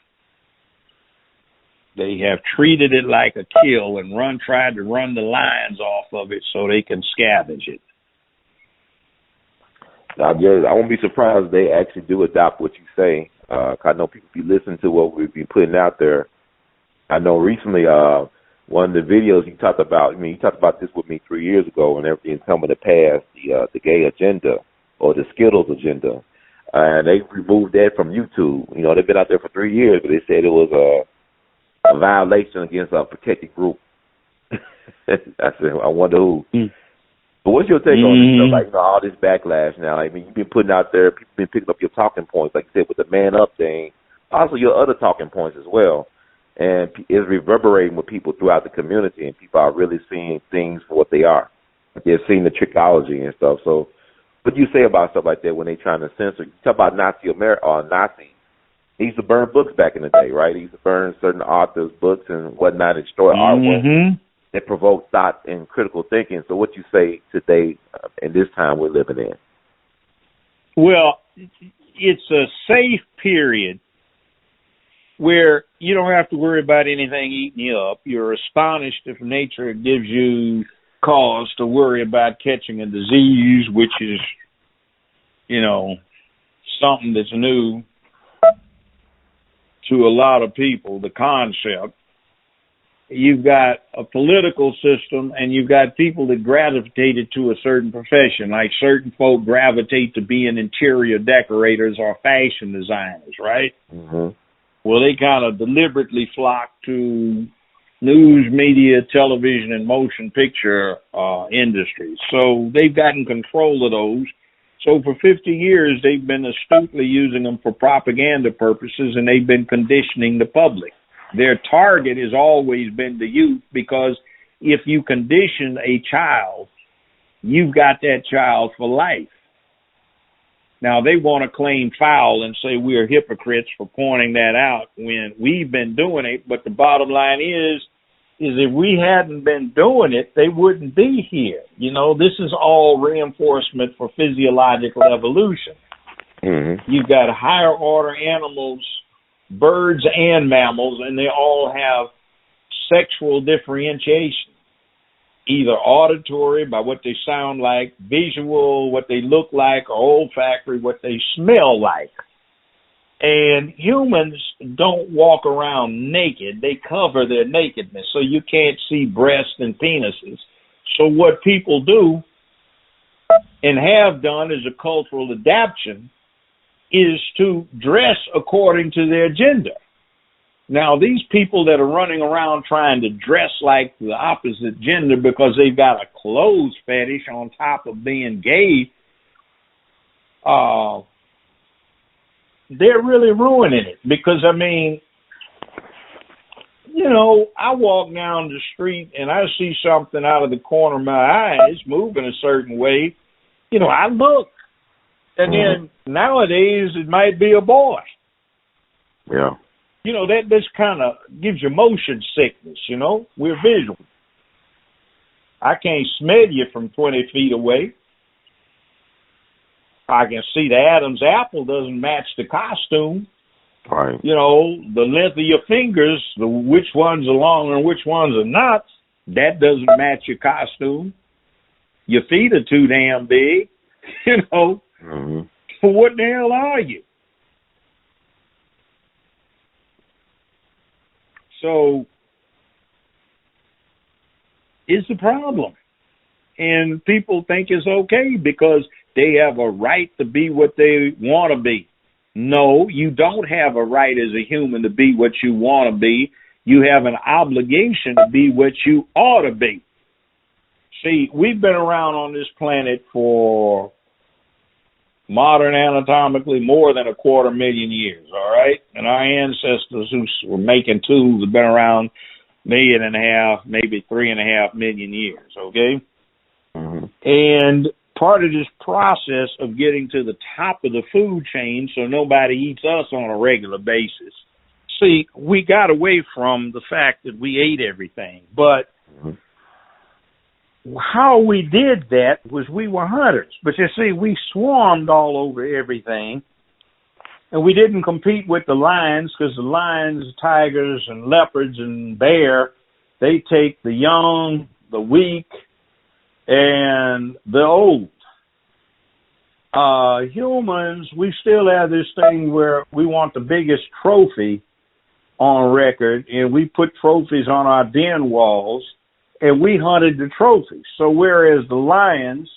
They have treated it like a kill and tried to run the lines off of it so they can scavenge it. I won't be surprised if they actually do adopt what you say. I know people be listening to what we've been putting out there. I know recently one of the videos you talked about, you talked about this with me 3 years ago and everything coming to pass, the gay agenda or the Skittles agenda. And they removed that from YouTube. They've been out there for 3 years, but they said it was a violation against a protected group. I said, I wonder who. But what's your take on this stuff, like all this backlash now? You've been putting out there, people been picking up your talking points, like you said, with the man up thing, also your other talking points as well. And it's reverberating with people throughout the community, and people are really seeing things for what they are. They're seeing the trickology and stuff. So what do you say about stuff like that when they're trying to censor? You talk about Nazis. They used to burn books back in the day, right? They used to burn certain authors' books and whatnot and destroy artwork that provoke thought and critical thinking. So what you say today in this time we're living in? Well, it's a safe period where you don't have to worry about anything eating you up. You're astonished if nature gives you cause to worry about catching a disease, which is, something that's new to a lot of people, the concept. you've got a political system, and you've got people that gravitated to a certain profession, like certain folk gravitate to being interior decorators or fashion designers, right? Mm-hmm. Well, they kind of deliberately flock to news, media, television, and motion picture industries. So they've gotten control of those. So for 50 years, they've been astutely using them for propaganda purposes, and they've been conditioning the public. Their target has always been the youth, because if you condition a child, you've got that child for life. Now, they want to claim foul and say we are hypocrites for pointing that out when we've been doing it. But the bottom line is if we hadn't been doing it, they wouldn't be here. You know, this is all reinforcement for physiological evolution. Mm-hmm. You've got higher order animals, birds and mammals, and they all have sexual differentiation, either auditory, by what they sound like, visual, what they look like, or olfactory, what they smell like. And humans don't walk around naked. They cover their nakedness, so you can't see breasts and penises. So what people do and have done as a cultural adaptation is to dress according to their gender. Now, these people that are running around trying to dress like the opposite gender because they've got a clothes fetish on top of being gay, they're really ruining it. Because, I mean, you know, I walk down the street and I see something out of the corner of my eye, it's moving a certain way. You know, I look. And then nowadays it might be a boy. Yeah. You know, that this kind of gives you motion sickness, you know. We're visual. I can't smell you from 20 feet away. I can see the Adam's apple doesn't match the costume. Right. You know, the length of your fingers, which ones are long and which ones are not, that doesn't match your costume. Your feet are too damn big, you know. Mm-hmm. What the hell are you? So, it's a problem. And people think it's okay because they have a right to be what they want to be. No, you don't have a right as a human to be what you want to be. You have an obligation to be what you ought to be. See, we've been around on this planet for modern anatomically more than 250,000 years, all right? And our ancestors who were making tools have been around 1.5 million, maybe 3.5 million years, okay? Mm-hmm. And part of this process of getting to the top of the food chain so nobody eats us on a regular basis, see, we got away from the fact that we ate everything. But how we did that was we were hunters. But you see, we swarmed all over everything. And we didn't compete with the lions because the lions, tigers, and leopards and bear, they take the young, the weak, and the old. Humans, we still have this thing where we want the biggest trophy on record, and we put trophies on our den walls, and we hunted the trophies. So whereas the lions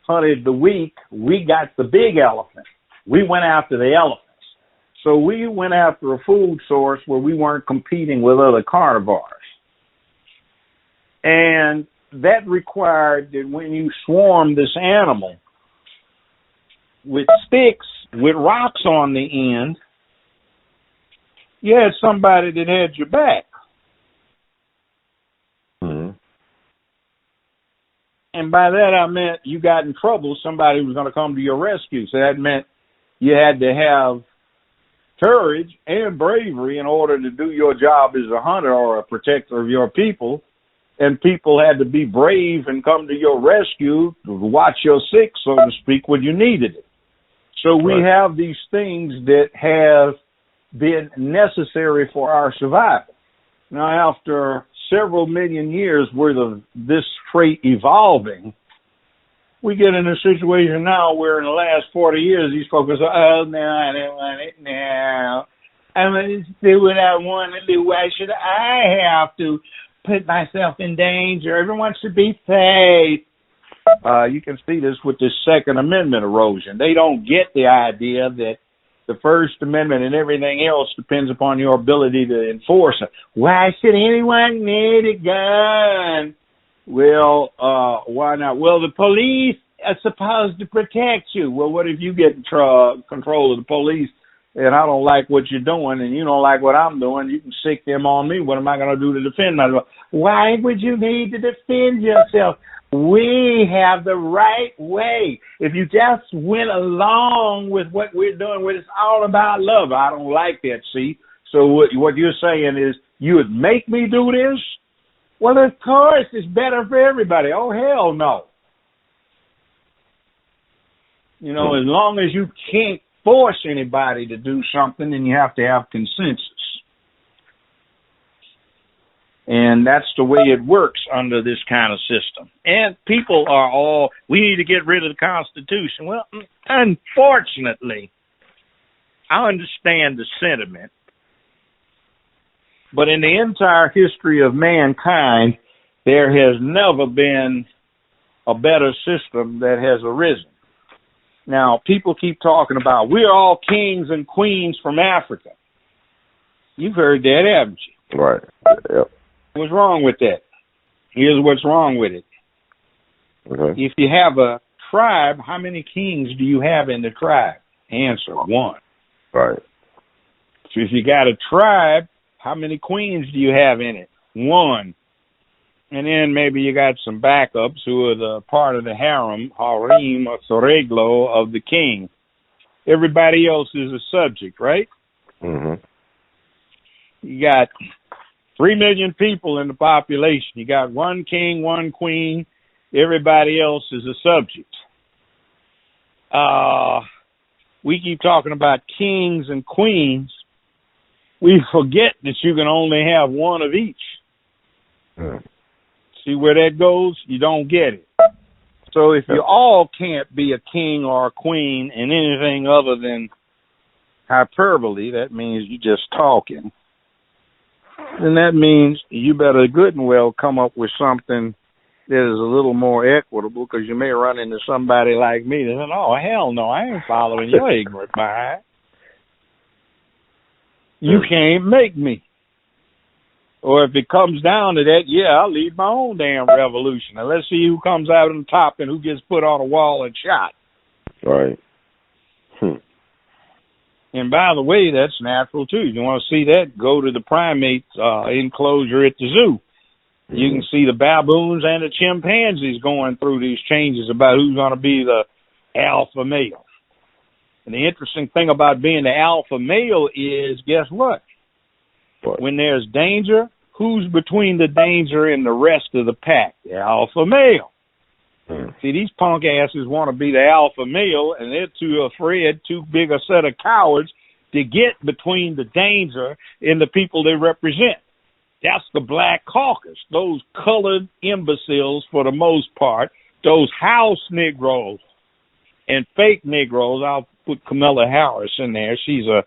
hunted the weak, we got the big elephant. We went after the elephants. So we went after a food source where we weren't competing with other carnivores. And that required that when you swarm this animal with sticks, with rocks on the end, you had somebody that had your back. Mm-hmm. And by that I meant you got in trouble, somebody was going to come to your rescue. So that meant you had to have courage and bravery in order to do your job as a hunter or a protector of your people. And people had to be brave and come to your rescue to watch your six, so to speak, when you needed it. So we have these things that have been necessary for our survival. Now, after several million years worth of this trait evolving, we get in a situation now where in the last 40 years, these folks are, oh, no, I don't want it now. I'm going to do what I want to do. Why should I have to put myself in danger? Everyone should be safe. You can see this with the Second Amendment erosion. They don't get the idea that the First Amendment and everything else depends upon your ability to enforce it. Why should anyone need a gun? Well, why not? Well, the police are supposed to protect you. Well, what if you get in control of the police and I don't like what you're doing and you don't like what I'm doing? You can sick them on me. What am I going to do to defend myself? Why would you need to defend yourself? We have the right way. If you just went along with what we're doing, it's all about love. I don't like that, see? So what you're saying is you would make me do this? Well, of course, it's better for everybody. Oh, hell no. You know, as long as you can't force anybody to do something, then you have to have consensus. And that's the way it works under this kind of system. And people are all, we need to get rid of the Constitution. Well, unfortunately, I understand the sentiment. But in the entire history of mankind, there has never been a better system that has arisen. Now, people keep talking about, we're all kings and queens from Africa. You've heard that, haven't you? Right. Yep. What's wrong with that? Here's what's wrong with it. Okay. If you have a tribe, how many kings do you have in the tribe? Answer, one. Right. So if you got a tribe, how many queens do you have in it? One. And then maybe you got some backups who are the part of the harem or sorreglo of the king. Everybody else is a subject, right? Mm-hmm. You got 3 million people in the population. You got one king, one queen. Everybody else is a subject. We keep talking about kings and queens. We forget that you can only have one of each. Mm. See where that goes? You don't get it. So if you all can't be a king or a queen in anything other than hyperbole, that means you're just talking. And that means you better good and well come up with something that is a little more equitable, because you may run into somebody like me that says, oh, hell no, I ain't following your ignorant behind. You can't make me. Or if it comes down to that, yeah, I'll lead my own damn revolution. Now let's see who comes out on top and who gets put on a wall and shot. Right. And by the way, that's natural too. You want to see that? Go to the primate enclosure at the zoo. Mm-hmm. You can see the baboons and the chimpanzees going through these changes about who's going to be the alpha male. And the interesting thing about being the alpha male is, guess what? When there's danger, who's between the danger and the rest of the pack? The alpha male. See, these punk asses want to be the alpha male, and they're too afraid, too big a set of cowards to get between the danger and the people they represent. That's the Black Caucus, those colored imbeciles for the most part, those house Negroes and fake Negroes. I'll put Kamala Harris in there. She's a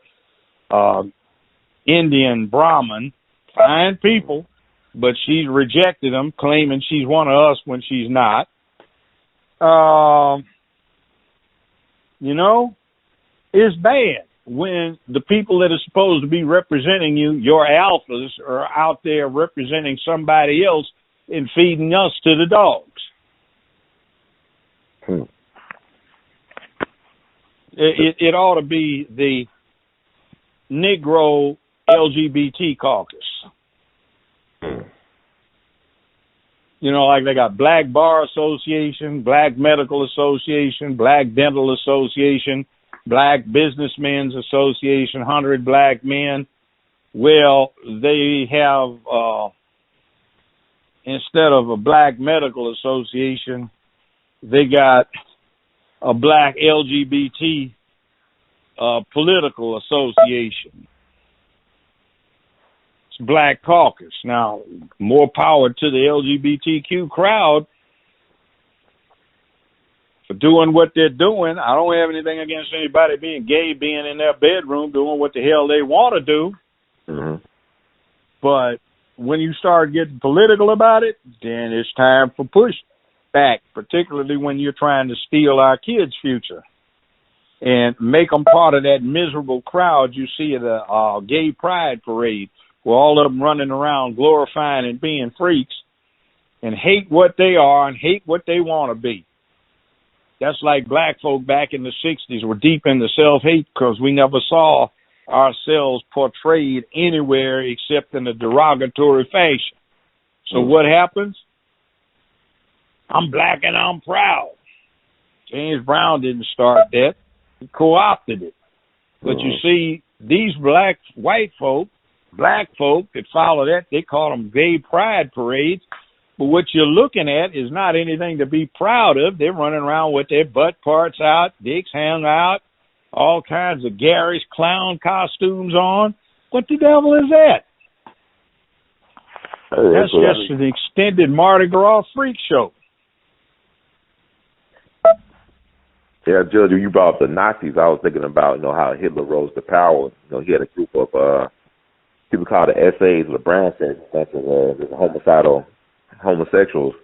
Indian Brahmin, fine people, but she's rejected them, claiming she's one of us when she's not. You know, it's bad when the people that are supposed to be representing you, your alphas, are out there representing somebody else and feeding us to the dogs. It ought to be the Negro LGBT caucus. You know, like they got Black Bar Association, Black Medical Association, Black Dental Association, Black Businessmen's Association, 100 Black Men. Well, they have, instead of a Black Medical Association, they got a Black LGBT political association. Black Caucus. Now, more power to the LGBTQ crowd for doing what they're doing. I don't have anything against anybody being gay, being in their bedroom, doing what the hell they want to do. Mm-hmm. But when you start getting political about it, then it's time for pushback, particularly when you're trying to steal our kids' future and make them part of that miserable crowd you see at a gay pride parade, where all of them running around glorifying and being freaks and hate what they are and hate what they want to be. That's like black folk back in the 60s were deep into self-hate because we never saw ourselves portrayed anywhere except in a derogatory fashion. So what happens? I'm black and I'm proud. James Brown didn't start that. He co-opted it. But you see, these white folk that follow that, they call them gay pride parades. But what you're looking at is not anything to be proud of. They're running around with their butt parts out, dicks hang out, all kinds of garish clown costumes on. What the devil is that? That's just an extended Mardi Gras freak show. Yeah, Judge, you brought up the Nazis. I was thinking about, how Hitler rose to power. He had a group of people called the SAs, or the Brown Says, homicidal homosexuals.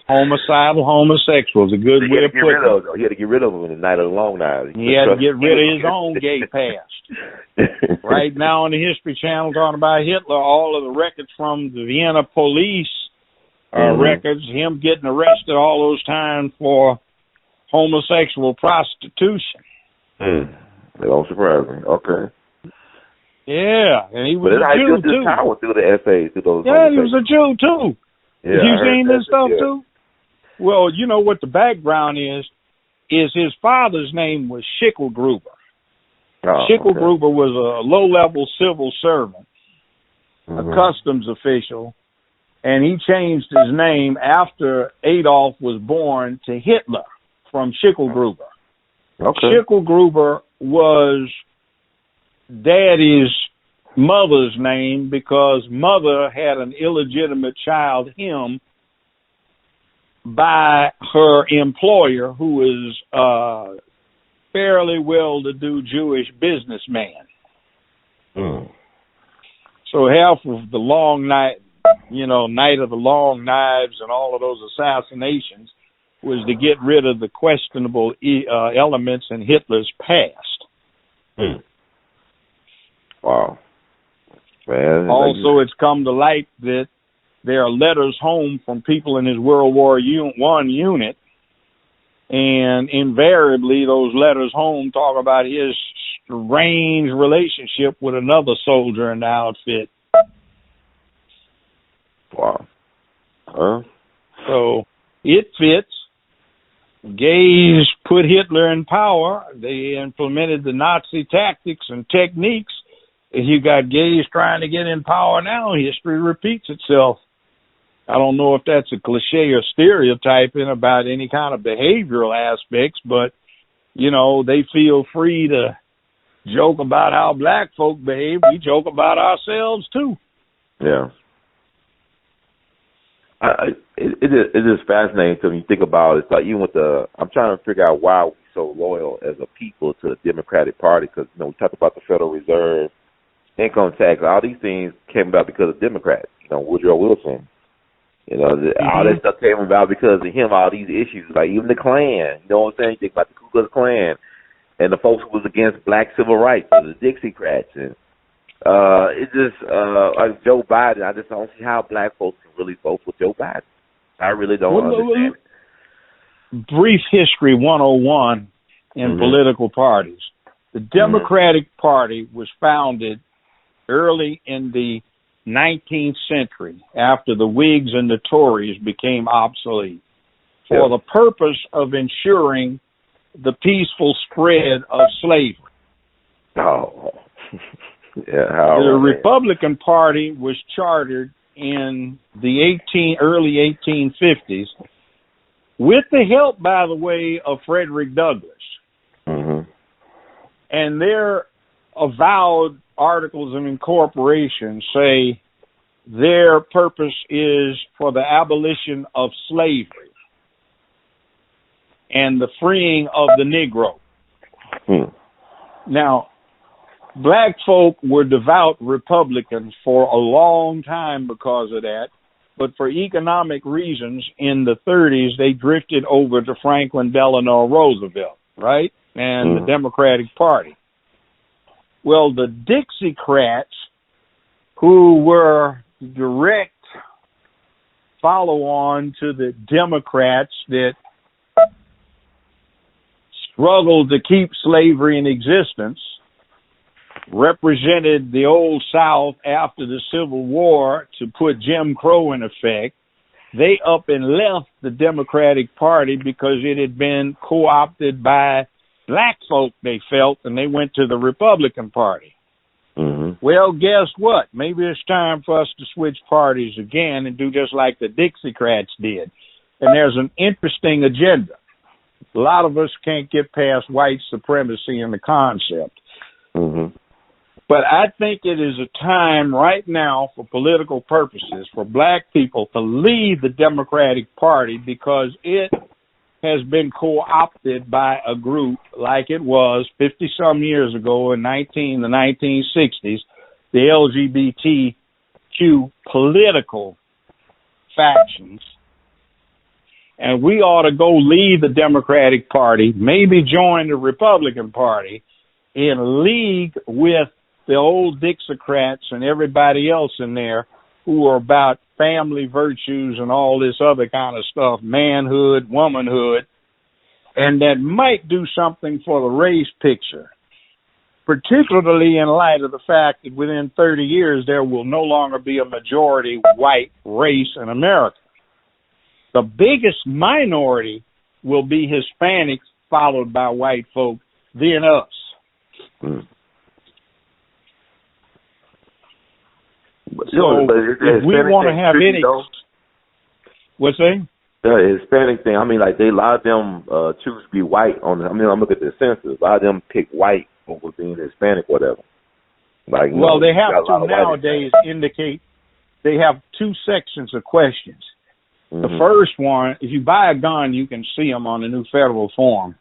Homicidal homosexuals, a good way of putting it. He had to get rid of them in the Night of the Long Knives. He had to get rid of his own gay past. Right now on the History Channel talking about Hitler, all of the records from the Vienna police records, him getting arrested all those times for homosexual prostitution. That don't surprise me. Okay. Yeah, and he was a Jew too. Power through the essays, through those. Yeah, he was a Jew too. Yeah, you seen this stuff too? Well, you know what the background is his father's name was Schicklgruber. Schicklgruber was a low-level civil servant, a customs official, and he changed his name after Adolf was born to Hitler from Schicklgruber. Schicklgruber was Daddy's mother's name because mother had an illegitimate child, him, by her employer, who was a fairly well-to-do Jewish businessman. So half of the long night, Night of the Long Knives and all of those assassinations was to get rid of the questionable elements in Hitler's past. Wow. Man, also, it's come to light that there are letters home from people in his World War I unit, and invariably those letters home talk about his strange relationship with another soldier in the outfit. Wow. So it fits. Gays put Hitler in power. They implemented the Nazi tactics and techniques. If you got gays trying to get in power now, history repeats itself. I don't know if that's a cliche or stereotyping about any kind of behavioral aspects, but, they feel free to joke about how black folk behave. We joke about ourselves, too. Yeah. It is fascinating to me. You think about it. It's like even with I'm trying to figure out why we're so loyal as a people to the Democratic Party, because, we talk about the Federal Reserve, income tax, all these things came about because of Democrats. Woodrow Wilson. All that stuff came about because of him, all these issues, like even the Klan. You know what I'm saying? You think about the Ku Klux Klan and the folks who was against black civil rights, the Dixiecrats. And it's just like Joe Biden. I just don't see how black folks can really vote for Joe Biden. I really don't understand it. Brief history 101 in political parties. The Democratic Party was founded early in the 19th century, after the Whigs and the Tories became obsolete, for the purpose of ensuring the peaceful spread of slavery. The Republican Party was chartered in the early 1850s with the help, by the way, of Frederick Douglass. And their avowed articles of incorporation say their purpose is for the abolition of slavery. and the freeing of the Negro. Hmm. Now, black folk were devout Republicans for a long time because of that, but for economic reasons, in the 30s, they drifted over to Franklin Delano Roosevelt, right? And the Democratic Party. Well, the Dixiecrats, who were direct follow-on to the Democrats that struggled to keep slavery in existence, represented the old South after the Civil War to put Jim Crow in effect. They up and left the Democratic Party because it had been co-opted by black folk, they felt, and they went to the Republican Party. Mm-hmm. Well, guess what? Maybe it's time for us to switch parties again and do just like the Dixiecrats did. And there's an interesting agenda. A lot of us can't get past white supremacy and the concept. Mm-hmm. But I think it is a time right now for political purposes for black people to leave the Democratic Party because it has been co-opted by a group like it was 50-some years ago in the 1960s, the LGBTQ political factions. And we ought to go leave the Democratic Party, maybe join the Republican Party in league with the old Dixiecrats and everybody else in there who are about family virtues and all this other kind of stuff, manhood, womanhood, and that might do something for the race picture, particularly in light of the fact that within 30 years there will no longer be a majority white race in America. The biggest minority will be Hispanics, followed by white folk, then us. Mm. So if we want to have any, what's that? The Hispanic thing, I mean, like, a lot of them choose to be white on. I'm looking at the census. A lot of them pick white over being Hispanic, whatever. Like, well, they have to nowadays indicate. They have two sections of questions. Mm-hmm. The first one, if you buy a gun, you can see them on the new federal form.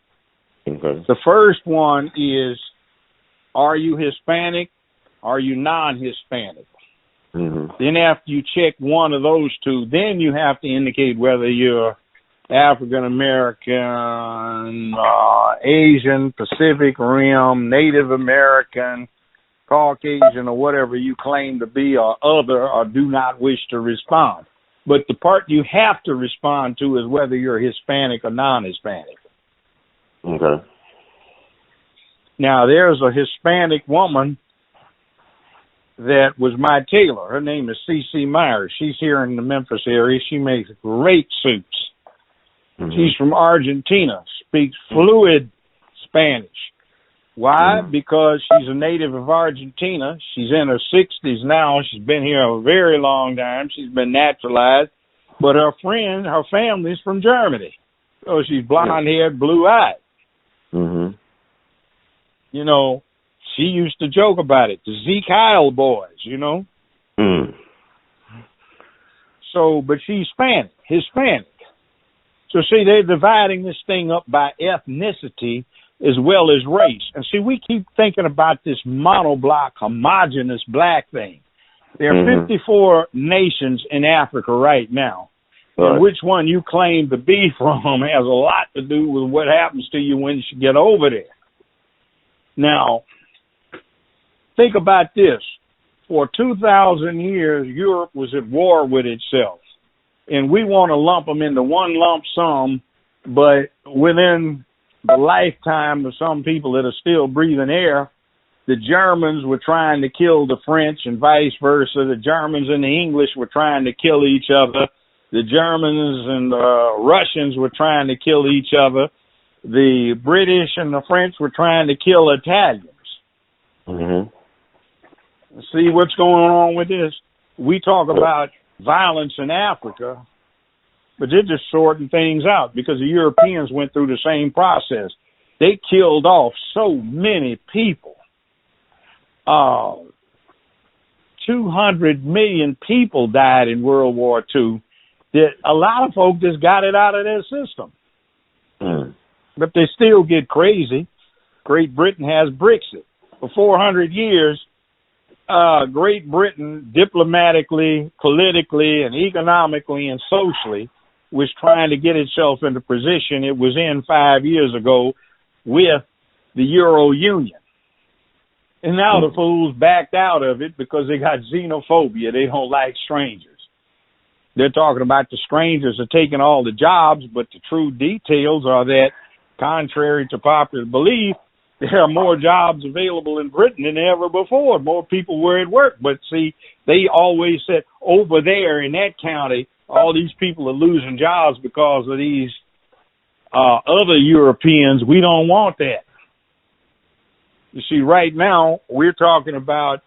Okay. The first one is, are you Hispanic? Are you non-Hispanic? Mm-hmm. Then after you check one of those two, then you have to indicate whether you're African American, Asian, Pacific Rim, Native American, Caucasian, or whatever you claim to be, or other, or do not wish to respond. But the part you have to respond to is whether you're Hispanic or non-Hispanic. Okay. Now, there's a Hispanic woman that was my tailor. Her name is C.C. Myers. She's here in the Memphis area. She makes great suits. Mm-hmm. She's from Argentina, speaks fluid Spanish. Why? Mm-hmm. Because she's a native of Argentina. She's in her 60s now. She's been here a very long time. She's been naturalized. But her family's from Germany. So she's blonde-haired, blue-eyed. Mm-hmm. You know, she used to joke about it, the Zeke A.L.L. boys, you know. Mm. So, but she's Hispanic. So, see, they're dividing this thing up by ethnicity as well as race. And, see, we keep thinking about this monoblock, homogenous black thing. There are 54 nations in Africa right now. Right. And which one you claim to be from has a lot to do with what happens to you when you get over there. Now, think about this. For 2,000 years, Europe was at war with itself. And we want to lump them into one lump sum, but within the lifetime of some people that are still breathing air, the Germans were trying to kill the French and vice versa. The Germans and the English were trying to kill each other. The Germans and the Russians were trying to kill each other. The British and the French were trying to kill Italians. Mm-hmm. See what's going on with this? We talk about violence in Africa, but they're just sorting things out because the Europeans went through the same process. They killed off so many people. 200 million people died in World War II that a lot of folk just got it out of their system. Mm. But they still get crazy. Great Britain has Brexit. For 400 years, Great Britain, diplomatically, politically, and economically and socially, was trying to get itself into position it was in 5 years ago with the Euro Union. And now the fools backed out of it because they got xenophobia. They don't like strangers. They're talking about the strangers are taking all the jobs, but the true details are that, contrary to popular belief, there are more jobs available in Britain than ever before. More people were at work. But see, they always said over there in that county, all these people are losing jobs because of these other Europeans. We don't want that. You see, right now, we're talking about,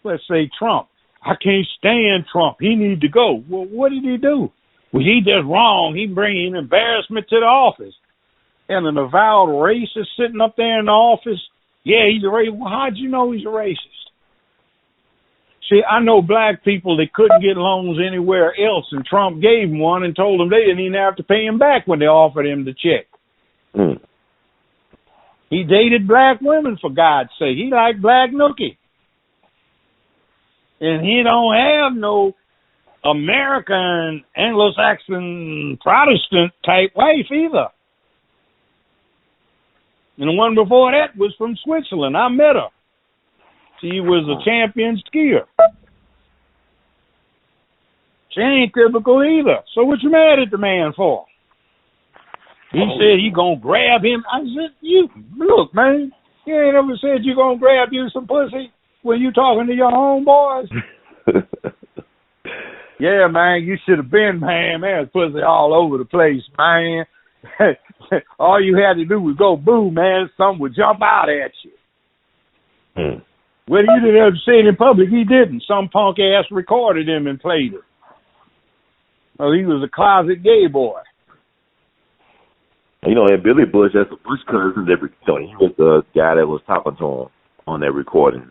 let's say, Trump. I can't stand Trump. He needs to go. Well, what did he do? Was he just wrong? He bringing embarrassment to the office. And an avowed racist sitting up there in the office, yeah, he's a racist. Well, how'd you know he's a racist? See, I know black people that couldn't get loans anywhere else, and Trump gave them one and told them they didn't even have to pay him back when they offered him the check. Mm. He dated black women, for God's sake. He liked black nookie. And he don't have no American, Anglo-Saxon, Protestant type wife either. And the one before that was from Switzerland. I met her. She was a champion skier. She ain't typical either. So what you mad at the man for? He said he gonna grab him. I said, you, look, man, you ain't ever said you gonna grab you some pussy when you talking to your homeboys? Yeah, man, you should have been, man. There's pussy all over the place, man. All you had to do was go boo, man. Something would jump out at you. Mm. Well, you didn't ever say it in public. He didn't. Some punk ass recorded him and played it. Well, he was a closet gay boy. You know, and Billy Bush, that's the Bush cousin. He was the guy that was talking to him on that recording.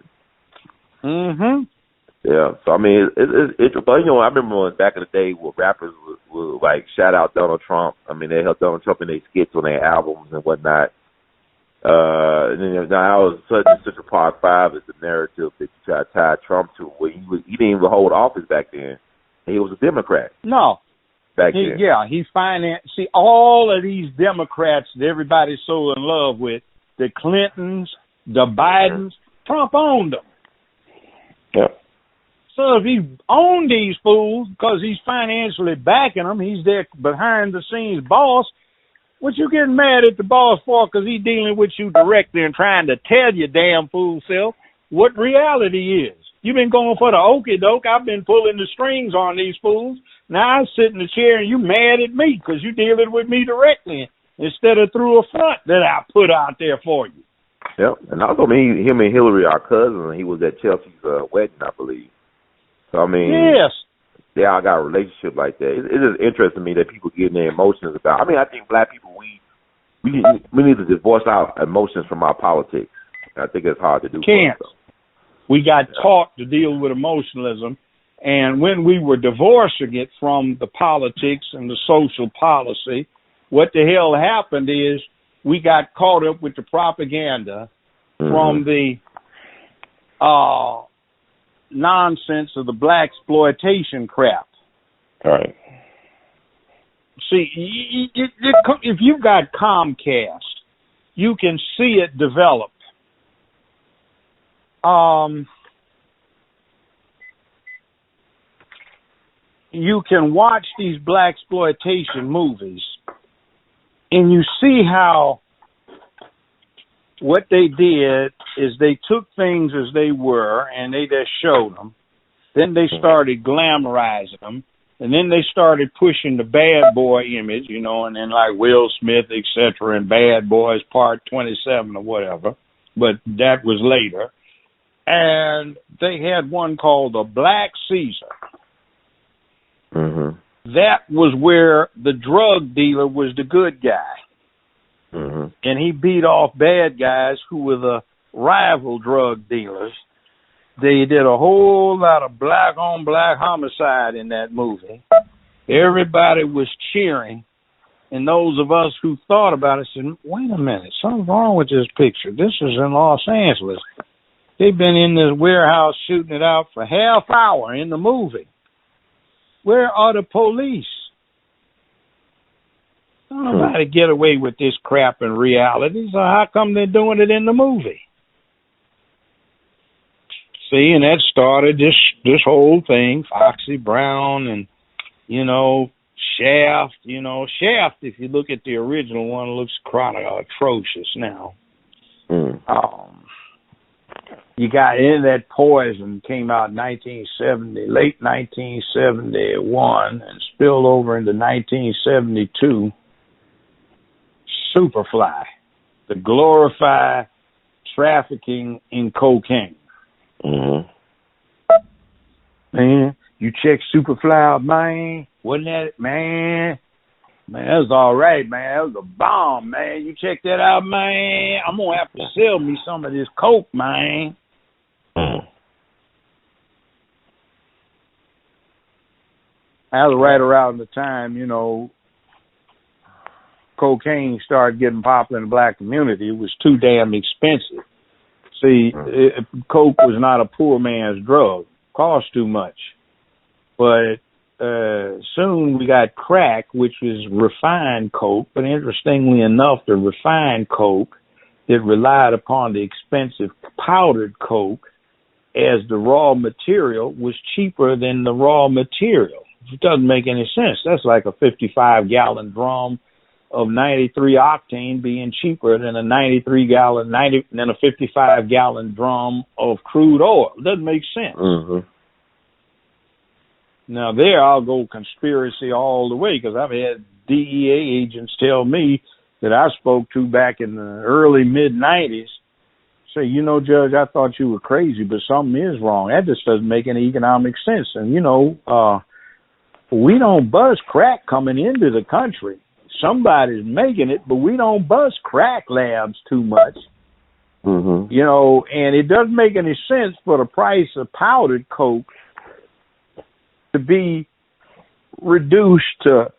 Mm-hmm. Yeah. So, I mean, it's but, you know, I remember back in the day where rappers would like, shout out Donald Trump. I mean, they helped Donald Trump in their skits on their albums and whatnot. And then now it was Central Park 5 is the narrative that you try to tie Trump to, where he didn't even hold office back then. He was a Democrat. No. Back then. Yeah, he financed. See, all of these Democrats that everybody's so in love with, the Clintons, the Bidens, Trump owned them. Yeah. So if he owned these fools because he's financially backing them, he's their behind-the-scenes boss, what you getting mad at the boss for? Because he's dealing with you directly and trying to tell your damn fool self what reality is. You've been going for the okie doke. I've been pulling the strings on these fools. Now I sit in the chair and you mad at me because you dealing with me directly instead of through a front that I put out there for you. Yep. And also, I mean, him and Hillary are cousins. He was at Chelsea's wedding, I believe. So, I mean, yes, they all got a relationship like that. It is interesting to me that people get their emotions about. I mean, I think black people, we need to divorce our emotions from our politics. I think it's hard to do. Can't. We got taught to deal with emotionalism, and when we were divorcing it from the politics and the social policy, what the hell happened is we got caught up with the propaganda from the nonsense of the black exploitation crap. All right. See, if you've got Comcast, you can see it develop. You can watch these black exploitation movies, and you see how what they did is they took things as they were, and they just showed them. Then they started glamorizing them, and then they started pushing the bad boy image, you know, and then like Will Smith, etc., and Bad Boys Part 27 or whatever, but that was later. And they had one called the Black Caesar. Mm-hmm. That was where the drug dealer was the good guy. Mm-hmm. And he beat off bad guys who were the rival drug dealers. They did a whole lot of black-on-black homicide in that movie. Everybody was cheering. And those of us who thought about it said, wait a minute, something's wrong with this picture. This is in Los Angeles. They've been in this warehouse shooting it out for half hour in the movie. Where are the police? Don't nobody get away with this crap in reality, so how come they're doing it in the movie? See, and that started this whole thing, Foxy Brown and, Shaft. Shaft, if you look at the original one, looks atrocious now. You got in that Poison, came out in 1970, late 1971, and spilled over into 1972. Superfly, the glorify trafficking in cocaine. Man, you check Superfly out, man. Wasn't that, man? Man, that was all right, man. That was a bomb, man. You check that out, man. I'm going to have to sell me some of this coke, man. That was right around the time, cocaine started getting popular in the black community. It was too damn expensive. See, coke was not a poor man's drug. Cost too much. But soon we got crack, which was refined coke. But interestingly enough, the refined coke, it relied upon the expensive powdered coke as the raw material was cheaper than the raw material. It doesn't make any sense. That's like a 55-gallon drum of 93 octane being cheaper than a 55-gallon drum of crude oil. It doesn't make sense. Now there I'll go conspiracy all the way, because I've had DEA agents tell me that I spoke to back in the early mid-90s say, Judge, I thought you were crazy, but something is wrong. That just doesn't make any economic sense. And, we don't buzz crack coming into the country. Somebody's making it, but we don't buzz crack labs too much. And it doesn't make any sense for the price of powdered coke to be reduced to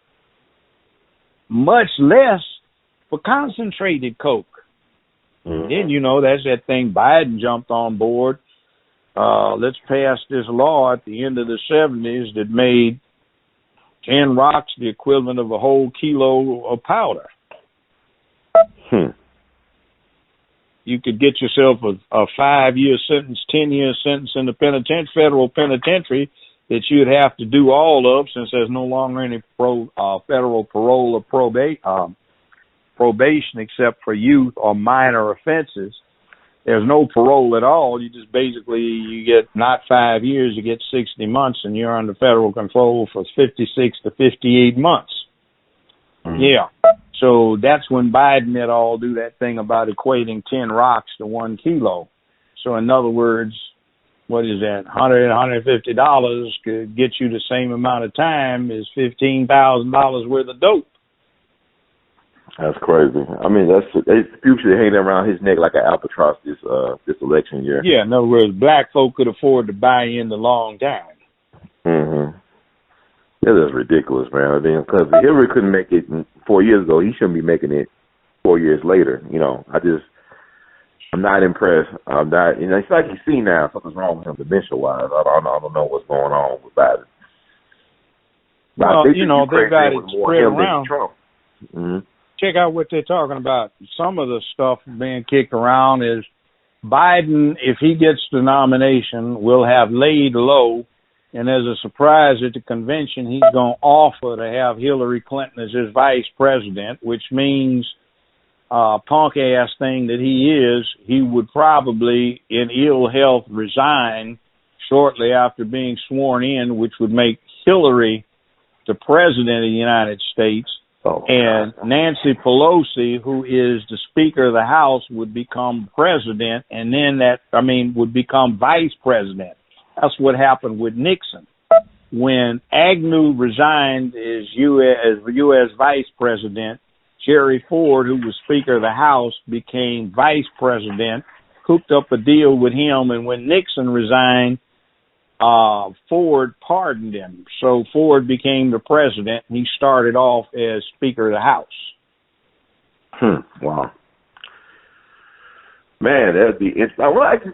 much less for concentrated coke. Then, that's that thing Biden jumped on board. Let's pass this law at the end of the 70s that made 10 rocks the equivalent of a whole kilo of powder. You could get yourself a 5-year sentence, 10-year sentence in the federal penitentiary that you'd have to do all of, since there's no longer any federal parole or probation except for youth or minor offenses. There's no parole at all. You just you get not 5 years, you get 60 months, and you're under federal control for 56 to 58 months. Yeah. So that's when Biden et al. Do that thing about equating 10 rocks to 1 kilo. So in other words, what is that? $100, $150 could get you the same amount of time as $15,000 worth of dope. That's crazy. I mean, they usually hanging around his neck like an albatross this election year. Yeah, in other words, black folk could afford to buy in the long time. That is ridiculous, man. I mean, because Hillary couldn't make it 4 years ago, he shouldn't be making it 4 years later. I'm not impressed. I'm not. It's like you see now something's wrong with him dementia-wise. I don't know what's going on with Biden. Well, they've got it spread around. Check out what they're talking about. Some of the stuff being kicked around is Biden, if he gets the nomination, will have laid low, and as a surprise at the convention, he's going to offer to have Hillary Clinton as his vice president, which means punk-ass thing that he is, he would probably, in ill health, resign shortly after being sworn in, which would make Hillary the president of the United States. And Nancy Pelosi, who is the Speaker of the House, would become president, and then would become vice president. That's what happened with Nixon. When Agnew resigned as U.S. vice president, Jerry Ford, who was Speaker of the House, became vice president, hooked up a deal with him, and when Nixon resigned, Ford pardoned him. So Ford became the president, and he started off as Speaker of the House. Wow. Man, that'd be interesting. Well, actually,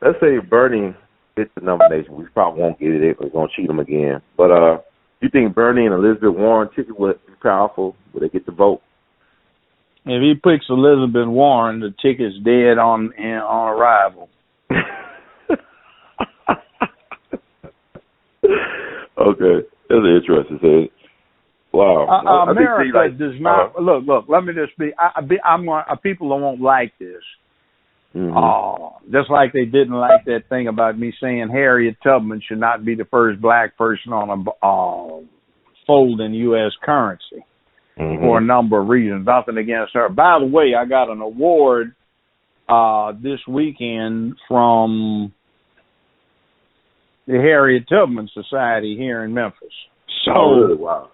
let's say Bernie gets the nomination. We probably won't get it. We're going to cheat him again. But you think Bernie and Elizabeth Warren ticket would be powerful? Would they get the vote? If he picks Elizabeth Warren, the ticket's dead on arrival. Okay, that's interesting. Wow, America does not look. Let me just be. People won't like this. Just like they didn't like that thing about me saying Harriet Tubman should not be the first black person on a folding U.S. currency for a number of reasons. Nothing against her. By the way, I got an award this weekend from the Harriet Tubman Society here in Memphis. So, really? Wow.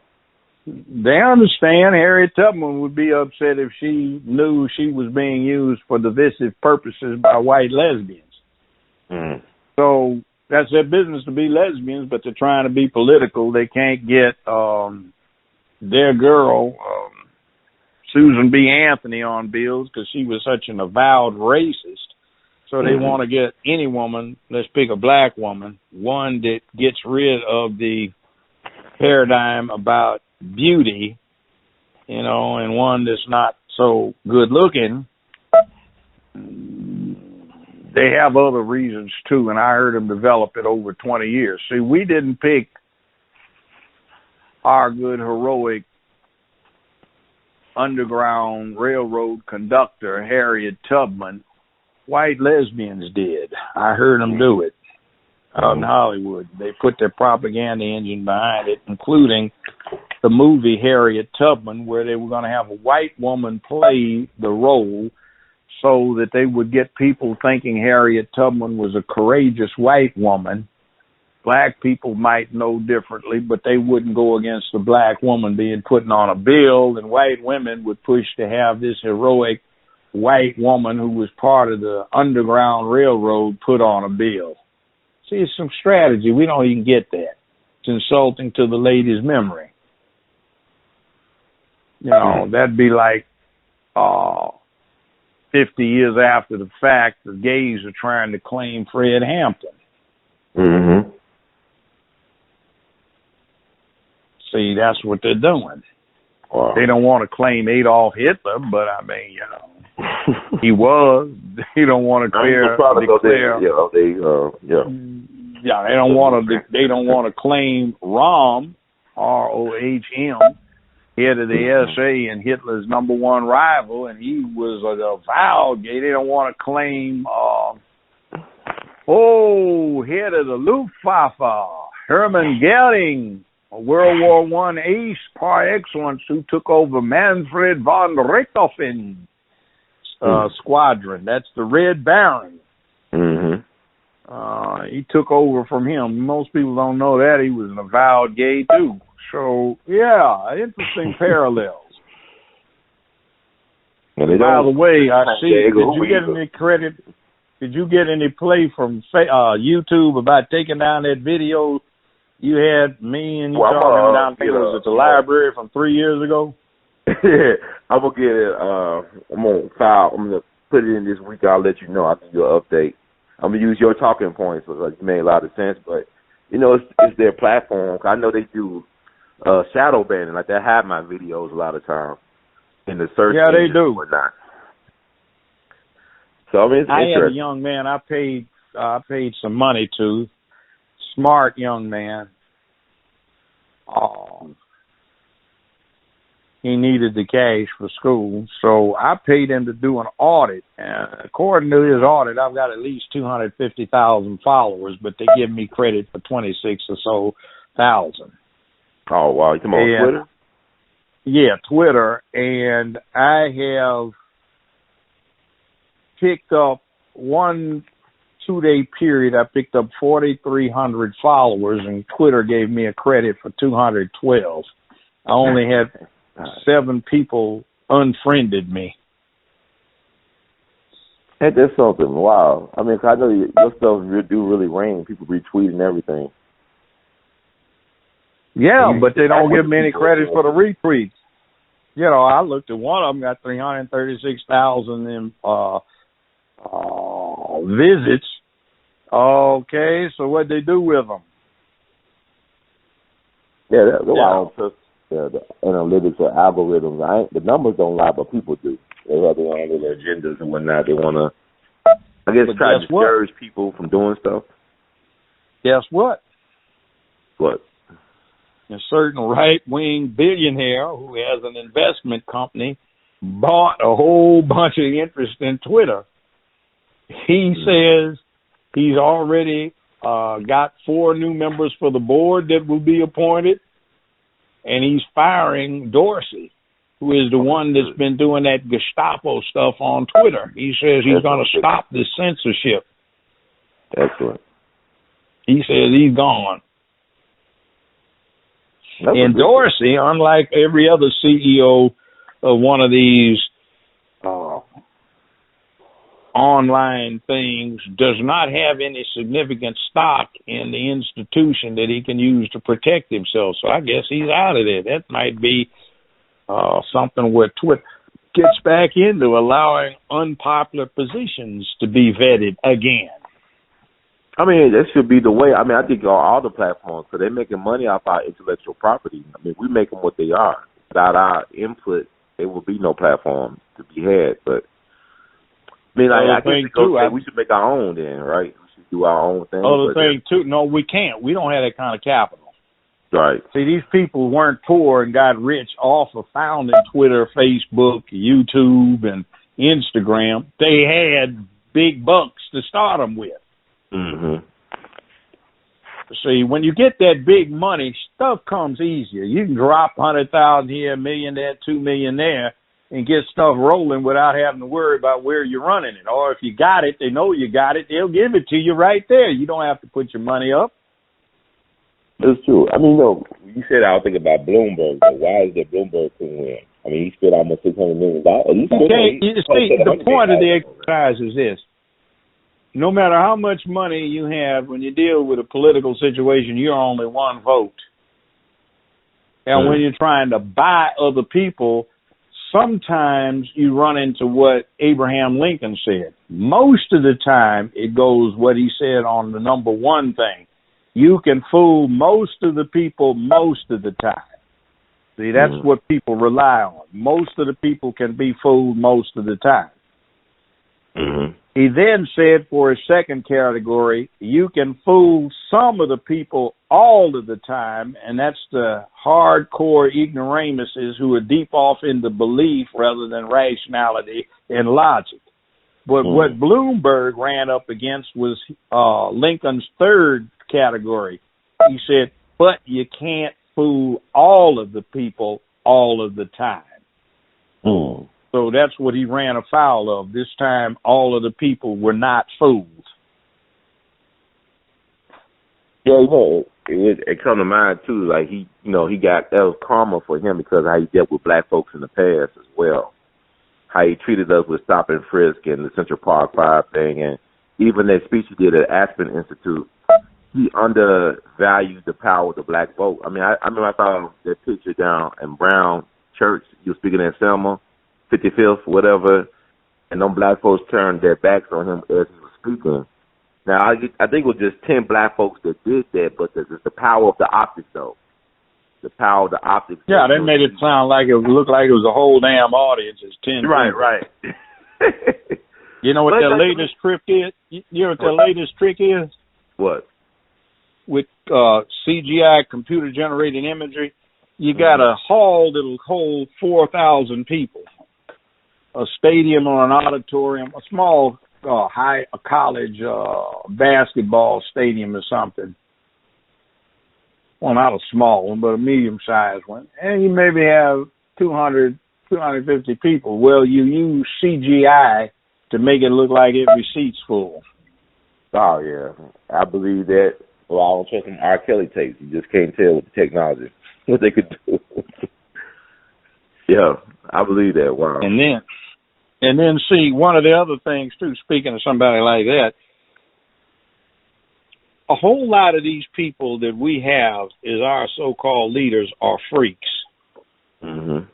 They understand Harriet Tubman would be upset if she knew she was being used for divisive purposes by white lesbians. So that's their business to be lesbians, but they're trying to be political. They can't get their girl, Susan B. Anthony, on bills because she was such an avowed racist. So they want to get any woman, let's pick a black woman, one that gets rid of the paradigm about beauty, and one that's not so good looking. They have other reasons too, and I heard them develop it over 20 years. See, we didn't pick our good heroic Underground Railroad conductor, Harriet Tubman. White lesbians did. I heard them do it out in Hollywood. They put their propaganda engine behind it, including the movie Harriet Tubman, where they were going to have a white woman play the role so that they would get people thinking Harriet Tubman was a courageous white woman. Black people might know differently, but they wouldn't go against the black woman being put on a bill, and white women would push to have this heroic white woman who was part of the Underground Railroad put on a bill. See, it's some strategy. We don't even get that. It's insulting to the lady's memory. That'd be like 50 years after the fact, the gays are trying to claim Fred Hampton. See, that's what they're doing. Wow. They don't want to claim Adolf Hitler, but I mean, he was. They don't want to declare. They don't want to. They don't want to claim Rohm, R-O-H-M, head of the SA and Hitler's number one rival, and he was a avowed gay. They don't want to claim, head of the Luftwaffe, Hermann Goering, a World War I ace par excellence who took over Manfred von Richthofen squadron. That's the Red Baron. He took over from him. Most people don't know that. He was an avowed gay, too. So, yeah, interesting parallels. By the way, I see, did you get any credit? Did you get any play from YouTube about taking down that video you had me and you talking down there at the library from 3 years ago? Yeah, I'm going to get it. I'm going to file. I'm going to put it in this week. I'll let you know. I'll give you an update. I'm going to use your talking points because you made a lot of sense. But, it's their platform. I know they do shadow banning. Like, they hide my videos a lot of times in the search. Yeah, they do. Whatnot. So, I mean, it's interesting. I had a young man I paid some money to. Smart young man. He needed the cash for school, so I paid him to do an audit. And according to his audit, I've got at least 250,000 followers, but they give me credit for 26 or so thousand. Oh, wow. You talking about Twitter? Yeah, Twitter. And I have picked up 1 2-day period. I picked up 4,300 followers, and Twitter gave me a credit for 212. I only had 7 people unfriended me. Ain't that something? Wow. I mean, 'cause I know your stuff do really ring. People retweet and everything. Yeah, but they don't give me any credit for the retweets. You know, I looked at one of them, got 336,000 in visits. Okay, so what they do with them? Yeah, that's why I don't trust the analytics or algorithms. The numbers don't lie, but people do. They have their own little agendas and whatnot. They want to, I guess, try to discourage people from doing stuff. Guess what? What? A certain right-wing billionaire who has an investment company bought a whole bunch of interest in Twitter. He says he's already got 4 new members for the board that will be appointed, and he's firing Dorsey, who is the one that's been doing that Gestapo stuff on Twitter. He says he's going to stop the censorship. Excellent. He says he's gone. And Dorsey, unlike every other CEO of one of these online things, does not have any significant stock in the institution that he can use to protect himself. So I guess he's out of there. That might be something where Twitter gets back into allowing unpopular positions to be vetted again. I mean, that should be the way. I mean, I think all the platforms, because they're making money off our intellectual property. I mean, we make them what they are. Without our input, there will be no platform to be had. But I mean, I think we should make our own then, right? We should do our own thing. Other thing too, no, we can't. We don't have that kind of capital. Right. See, these people weren't poor and got rich off of founding Twitter, Facebook, YouTube, and Instagram. They had big bucks to start them with. Mm-hmm. See, when you get that big money, stuff comes easier. You can drop 100,000 here, $1 million there, $2 million there, and get stuff rolling without having to worry about where you're running it. Or if you got it, they know you got it, they'll give it to you right there. You don't have to put your money up. It's true. I mean, no, you said I was thinking about Bloomberg. But why is that Bloomberg couldn't win? I mean, he spent almost $600 million. Okay, you see, the point of the exercise is this. No matter how much money you have, when you deal with a political situation, you're only one vote. And when you're trying to buy other people, sometimes you run into what Abraham Lincoln said. Most of the time, it goes what he said on the number one thing. You can fool most of the people most of the time. See, that's what people rely on. Most of the people can be fooled most of the time. Mm-hmm. He then said for his second category, you can fool some of the people all of the time, and that's the hardcore ignoramuses who are deep off into belief rather than rationality and logic. But what Bloomberg ran up against was Lincoln's third category. He said, but you can't fool all of the people all of the time. So that's what he ran afoul of. This time, all of the people were not fools. Yeah, you know, it come to mind too. Like he got that was karma for him because of how he dealt with black folks in the past as well. How he treated us with stop and frisk and the Central Park 5 thing, and even that speech he did at Aspen Institute. He undervalued the power of the black vote. I mean, I remember I saw that picture down in Brown Church. You were speaking at Selma, 55th, whatever, and them black folks turned their backs on him as he was speaking. Now, I think it was just 10 black folks that did that, but it's the power of the optics, though. The power of the optics. Yeah, they made it sound like it looked like it was a whole damn audience. It's 10 Right, people. right. You know what their latest trick is? You know what their latest trick is? What? With CGI, computer-generated imagery, you got a hall that'll hold 4,000 people, a stadium or an auditorium, a small a college basketball stadium or something. Well, not a small one, but a medium-sized one. And you maybe have 200, 250 people. Well, you use CGI to make it look like every seat's full. Oh, yeah. I believe that. Well, I don't trust them R. Kelly tapes. You just can't tell with the technology what they could do. Yeah, I believe that. Wow. And And then see, one of the other things too, speaking of somebody like that, a whole lot of these people that we have as our so-called leaders are freaks. Mhm.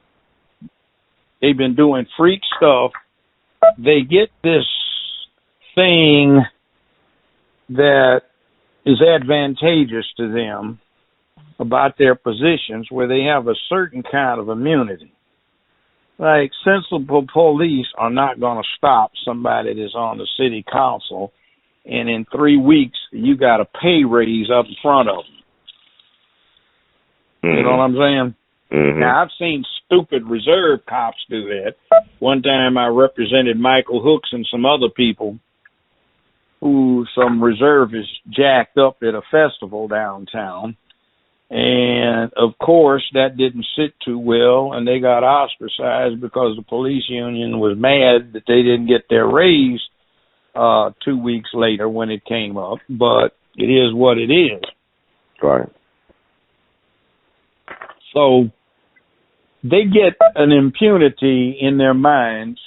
They've been doing freak stuff. They get this thing that is advantageous to them about their positions where they have a certain kind of immunity. Like, sensible police are not going to stop somebody that's on the city council, and in 3 weeks, you got a pay raise up in front of them. You know what I'm saying? Mm-hmm. Now, I've seen stupid reserve cops do that. One time I represented Michael Hooks and some other people who some reservists jacked up at a festival downtown. And, of course, that didn't sit too well, and they got ostracized because the police union was mad that they didn't get their raise 2 weeks later when it came up. But it is what it is. Right. So they get an impunity in their minds,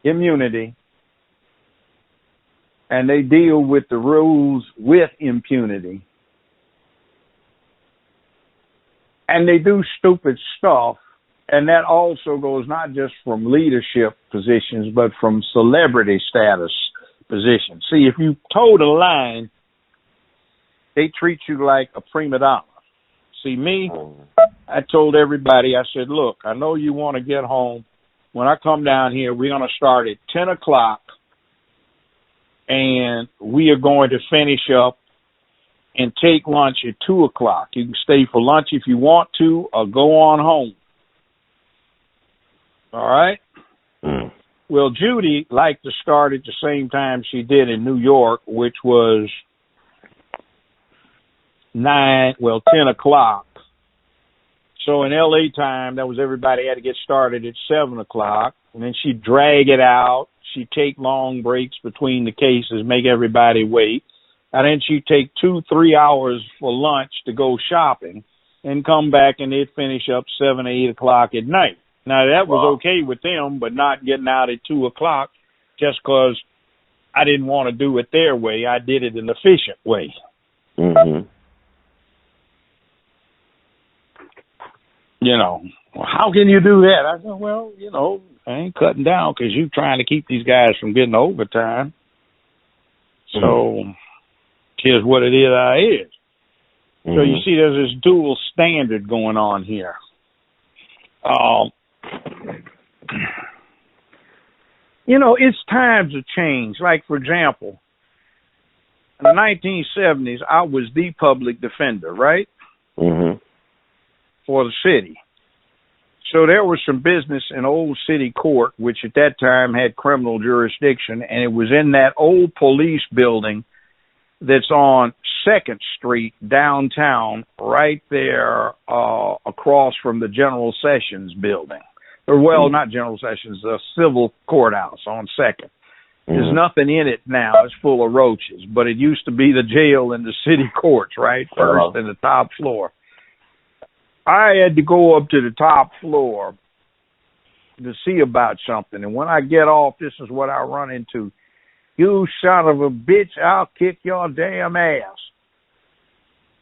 immunity, and they deal with the rules with impunity. And they do stupid stuff, and that also goes not just from leadership positions, but from celebrity status positions. See, if you toe the line, they treat you like a prima donna. See, me, I told everybody, I said, look, I know you want to get home. When I come down here, we're going to start at 10 o'clock, and we are going to finish up and take lunch at 2 o'clock. You can stay for lunch if you want to, or go on home. All right? Mm. Well, Judy liked to start at the same time she did in New York, which was 10 o'clock. So in L.A. time, that was everybody had to get started at 7 o'clock, and then she'd drag it out. She'd take long breaks between the cases, make everybody wait. And then she'd take 2-3 hours for lunch to go shopping and come back, and they'd finish up 7 or 8 o'clock at night. Now, that was okay with them, but not getting out at 2 o'clock just because I didn't want to do it their way. I did it an efficient way. Mm-hmm. You know, well, how can you do that? I said, well, you know, I ain't cutting down because you're trying to keep these guys from getting overtime. So here's what it is. So you see there's this dual standard going on here. You know, it's times have changed. Like, for example, in the 1970s, I was the public defender, right? Mm-hmm. For the city. So there was some business in Old City Court, which at that time had criminal jurisdiction, and it was in that old police building that's on 2nd Street downtown, right there across from the General Sessions building. Or, well, not General Sessions, the civil courthouse on 2nd. There's nothing in it now. It's full of roaches. But it used to be the jail and the city courts, right? First and the top floor. I had to go up to the top floor to see about something. And when I get off, this is what I run into. You son of a bitch, I'll kick your damn ass.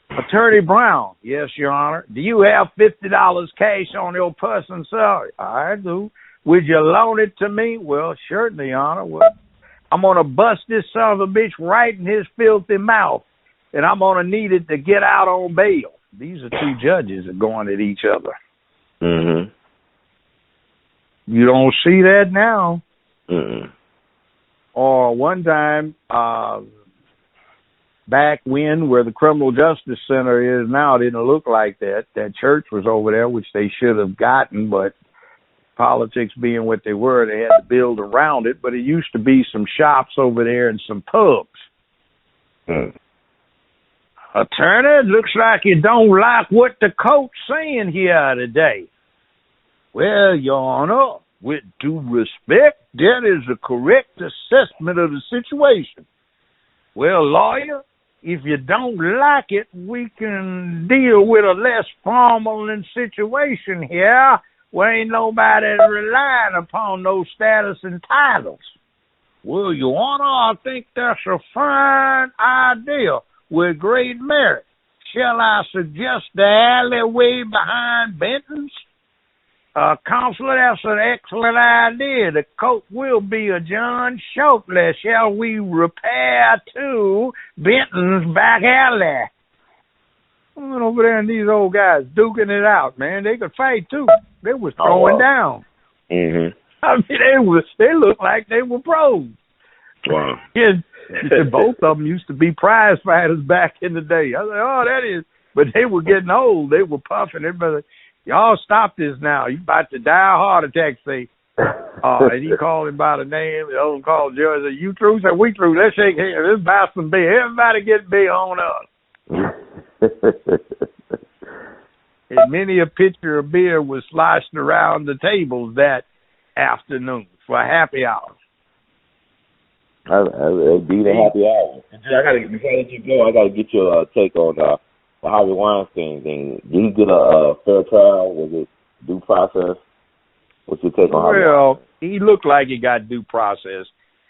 Attorney Brown. Yes, Your Honor. Do you have $50 cash on your person, sir? I do. Would you loan it to me? Well, certainly, Your Honor. Well, I'm going to bust this son of a bitch right in his filthy mouth, and I'm going to need it to get out on bail. These are two judges that are going at each other. Mm-hmm. You don't see that now. Mm-hmm. Or one time, back when, where the Criminal Justice Center is now, it didn't look like that. That church was over there, which they should have gotten, but politics being what they were, they had to build around it. But it used to be some shops over there and some pubs. Mm. Attorney, looks like you don't like what the court's saying here today. Well, Your Honor, with due respect, that is a correct assessment of the situation. Well, lawyer, if you don't like it, we can deal with a less formal situation here Well, ain't nobody relying upon those status and titles. Well, Your Honor, I think that's a fine idea with great merit. Shall I suggest the alleyway behind Benton's? Counselor, that's an excellent idea. The coat will be adjourned shortly. Shall we repair to Benton's back alley? I went over there and these old guys duking it out, man. They could fight too. They was throwing down. Mm-hmm. I mean, they looked like they were pros. Wow. And both of them used to be prize fighters back in the day. I was like, oh, that is. But they were getting old. They were puffing. Everybody like, y'all stop this now. You about to die of heart attack, say. And he called him by the name. The other one called Joe and said, you true? Said, we true. Let's shake hands. Let's buy some beer. Everybody get beer on us. And many a pitcher of beer was sloshed around the tables that afternoon for happy hour. It'd be the happy hour. Before I let you go, I got to get your take on the Harvey Weinstein thing. Did he get a fair trial? Was it due process? What's your take on Harvey? Well, he looked like he got due process.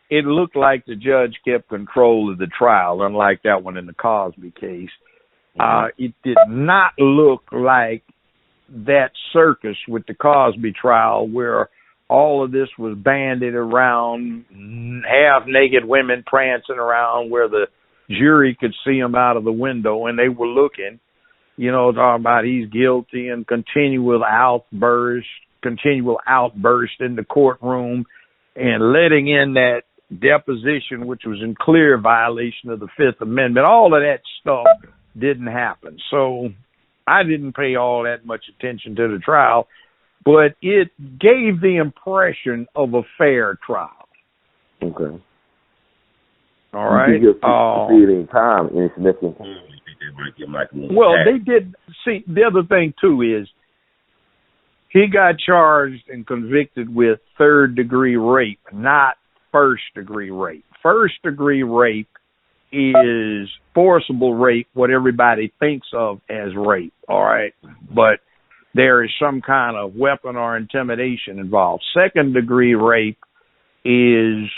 It looked like the judge kept control of the trial, unlike that one in the Cosby case. It did not look like that circus with the Cosby trial where all of this was bandied around, half-naked women prancing around where the jury could see them out of the window, and they were looking, talking about he's guilty and continual outburst in the courtroom and letting in that deposition, which was in clear violation of the Fifth Amendment. All of that stuff didn't happen. So I didn't pay all that much attention to the trial, but it gave the impression of a fair trial. Okay. All right. Any time, any significant time, you think they might give Michael a little they did. See, the other thing, too, is he got charged and convicted with third-degree rape, not first-degree rape. First-degree rape is forcible rape, what everybody thinks of as rape, all right? But there is some kind of weapon or intimidation involved. Second-degree rape is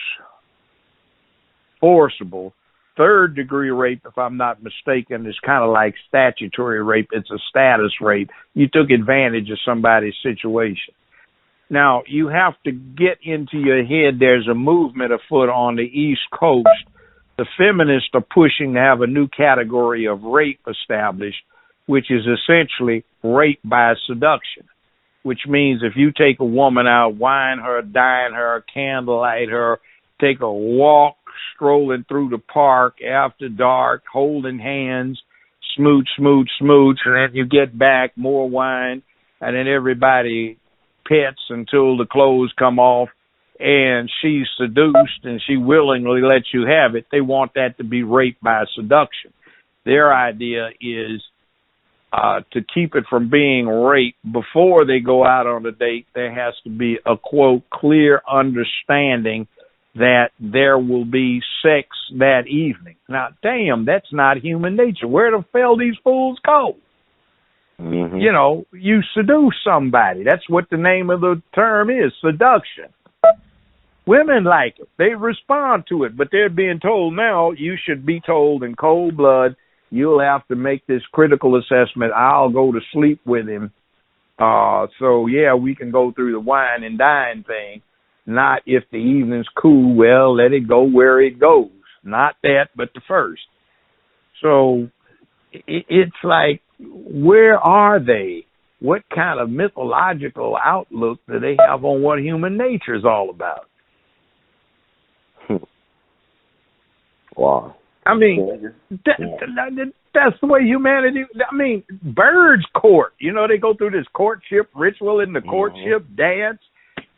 forcible. Third-degree rape, if I'm not mistaken, is kind of like statutory rape. It's a status rape. You took advantage of somebody's situation. Now, you have to get into your head there's a movement afoot on the East Coast. The feminists are pushing to have a new category of rape established, which is essentially rape by seduction, which means if you take a woman out, wine her, dine her, candlelight her, take a walk, strolling through the park after dark, holding hands, smooch, smooch, smooch, and then you get back, more wine, and then everybody pets until the clothes come off, and she's seduced and she willingly lets you have it. They want that to be rape by seduction. Their idea is to keep it from being rape before they go out on a date. There has to be a, quote, clear understanding that there will be sex that evening. Now, damn, that's not human nature. Where the hell these fools go? Mm-hmm. You seduce somebody. That's what the name of the term is, seduction. Women like it. They respond to it, but they're being told now, you should be told in cold blood, you'll have to make this critical assessment. I'll go to sleep with him. So, yeah, we can go through the wine and dine thing. Not if the evening's cool, well, let it go where it goes. Not that, but the first. So it's like, where are they? What kind of mythological outlook do they have on what human nature is all about? Wow. I mean, that's the way humanity, birds court. They go through this courtship ritual in the courtship dance.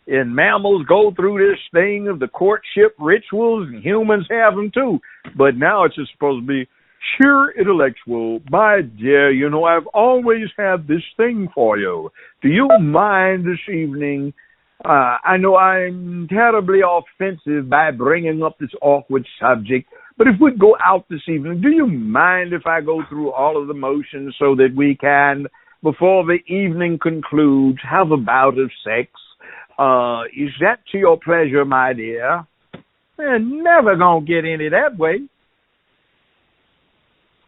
And mammals go through this thing of the courtship rituals, and humans have them too. But now it's just supposed to be sheer intellectual. My dear, I've always had this thing for you. Do you mind this evening? I know I'm terribly offensive by bringing up this awkward subject, but if we go out this evening, do you mind if I go through all of the motions so that we can before the evening concludes, have a bout of sex. Is that to your pleasure, my dear? They're never going to get any that way.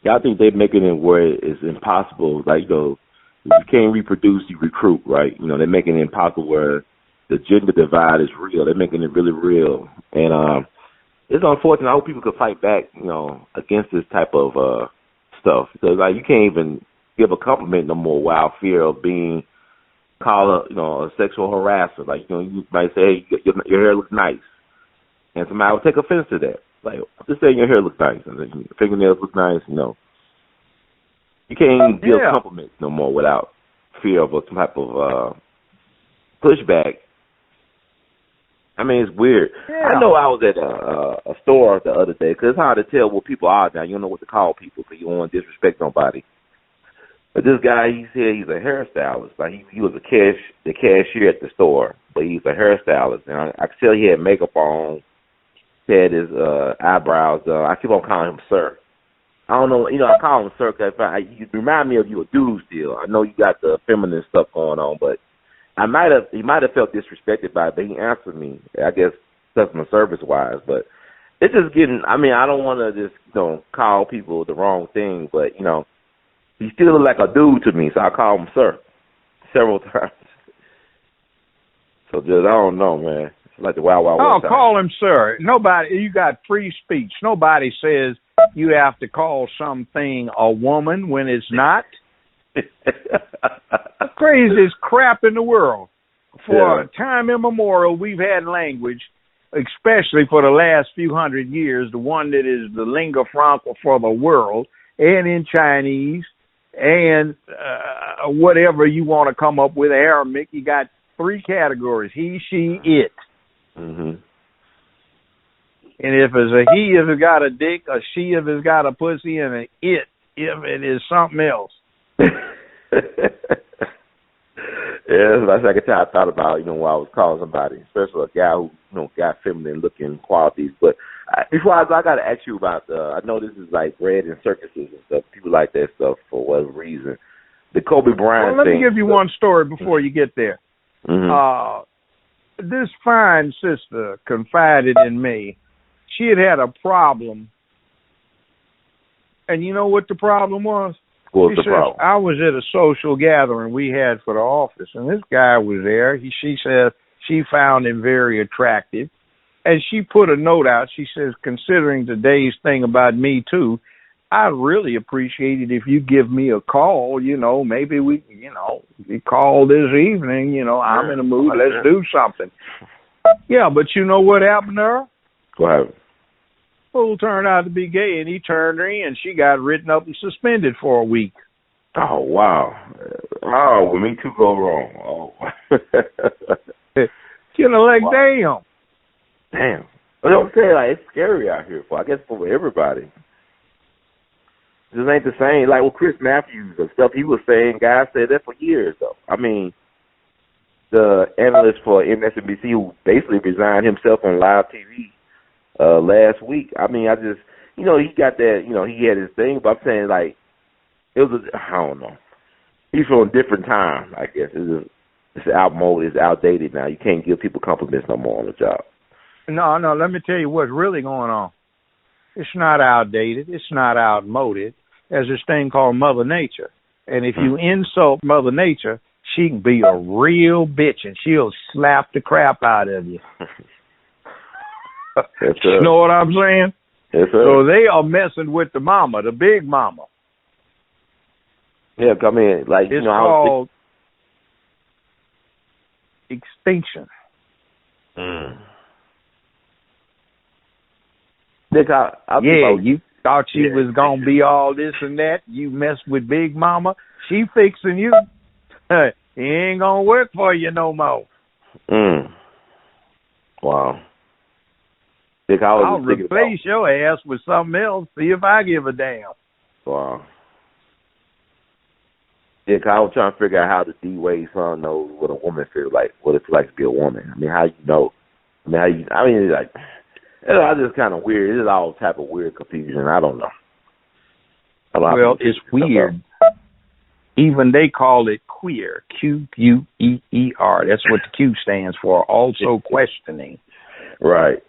Yeah, I think they're making it where it's impossible. Like, if you can't reproduce, you recruit, right? They're making it impossible where the gender divide is real. They're making it really real. And it's unfortunate. I hope people could fight back, against this type of stuff. Because, you can't even give a compliment no more without fear of being called a sexual harasser. You might say, hey, your hair looks nice. And somebody will take offense to that. Just saying your hair looks nice, and your fingernails look nice, You can't even give compliments no more without fear of some type of pushback. I mean, it's weird. Yeah. I know I was at a store the other day, because it's hard to tell what people are now. You don't know what to call people because you don't want to disrespect nobody. But this guy, he said he's a hairstylist. He was the cashier at the store, but he's a hairstylist. And I could tell he had makeup on. Had his eyebrows done. I keep on calling him sir. I don't know, I call him sir because you remind me of you a dude still. I know you got the feminine stuff going on, but he might have felt disrespected by it, but he answered me, I guess customer service wise. But it's just getting, I don't want to just, call people the wrong thing, but, he still look like a dude to me, so I call him sir several times. So just, I don't know, man. Like the Wild Wild West. Call him sir. Nobody, you got free speech. Nobody says you have to call something a woman when it's not. Craziest crap in the world. For time immemorial, we've had language, especially for the last few hundred years, the one that is the lingua franca for the world, and in Chinese, and whatever you want to come up with, Aramaic. You got 3 categories: he, she, it. Mm-hmm. And if it's a he, if it's got a dick, a she, if it's got a pussy, and an it, if it is something else. Yeah, that's the second time I thought about, while I was calling somebody, especially a guy who, got feminine looking qualities. But before I got to ask you about, I know this is like bred in circuses and stuff. People like that stuff for whatever reason. The Kobe Bryant let thing. Me give you one story before you get there. Mm-hmm. This fine sister confided in me. She had a problem. And you know what the problem was? What was the problem? I was at a social gathering we had for the office, and this guy was there. She said she found him very attractive. And she put a note out. She says, considering today's thing about Me Too, I'd really appreciate it if you give me a call. Maybe we call this evening. I'm in a mood. Let's do something. Yeah, but you know what happened to her? What happened? Fool turned out to be gay, and he turned her in. She got written up and suspended for a week. Oh, wow. Oh, well, Me Too go wrong. Oh. Damn. Damn. But don't say, it's scary out here, I guess, for everybody. This ain't the same. Like with Chris Matthews and stuff he was saying, guys said that for years, though. The analyst for MSNBC who basically resigned himself on live TV last week. I just, he got that, he had his thing, but I'm saying, it was, I don't know. He's from a different time, I guess. It's outmoded, it's outdated now. You can't give people compliments no more on the job. No, let me tell you what's really going on. It's not outdated. It's not outmoded. There's this thing called Mother Nature. And if you insult Mother Nature, she can be a real bitch, and she'll slap the crap out of you. Yes, you know what I'm saying? Yes, sir. So they are messing with the mama, the big mama. Yeah, come in. It's called extinction. Nick, you thought she was going to be all this and that. You mess with Big Mama, she fixing you. He ain't going to work for you no more. Wow. Nick, I'll replace your ass with something else. See if I give a damn. Wow. Nick, I was trying to figure out how the D-Wade son knows what a woman feels like, what it feels like to be a woman. How you know? It's just kind of weird. It's all type of weird confusion. I don't know. Well, it's weird. Even they call it queer, Queer. That's what the Q stands for, also questioning. Right.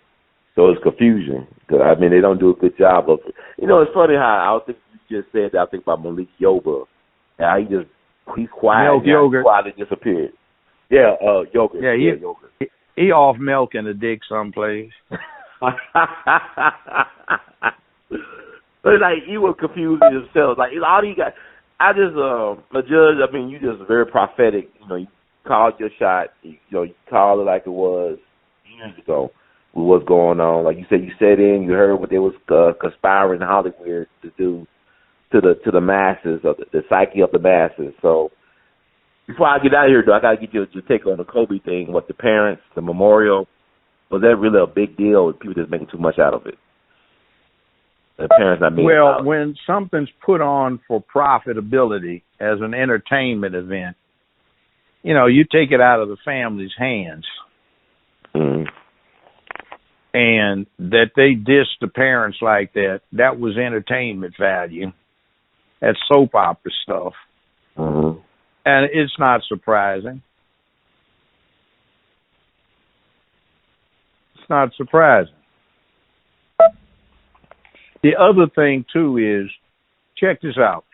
So it's confusion. 'Cause, I mean, they don't do a good job of it. You know, it's funny how I was thinking you just said that. I think about Malik Yoba. How he's quiet. Milk yogurt. Quietly disappeared. Yeah, yogurt. Yeah, yogurt. He off milking a dick someplace. But like you were confused yourself. Like all you got, a judge. I mean, you just very prophetic. You know, you called your shot. You called it like it was years ago with what's going on. Like you said, you sat in. You heard what they was conspiring in Hollywood to do to the masses, of the psyche of the masses. So before I get out of here, though, I gotta get your take on the Kobe thing. What the parents, the memorial, was that really a big deal? Or people just making too much out of it? The parents not making Well, when something's put on for profitability as an entertainment event, you take it out of the family's hands. Mm-hmm. And that they dissed the parents like that was entertainment value. That's soap opera stuff. Mm-hmm. And it's not surprising. It's not surprising. The other thing, too, is, check this out.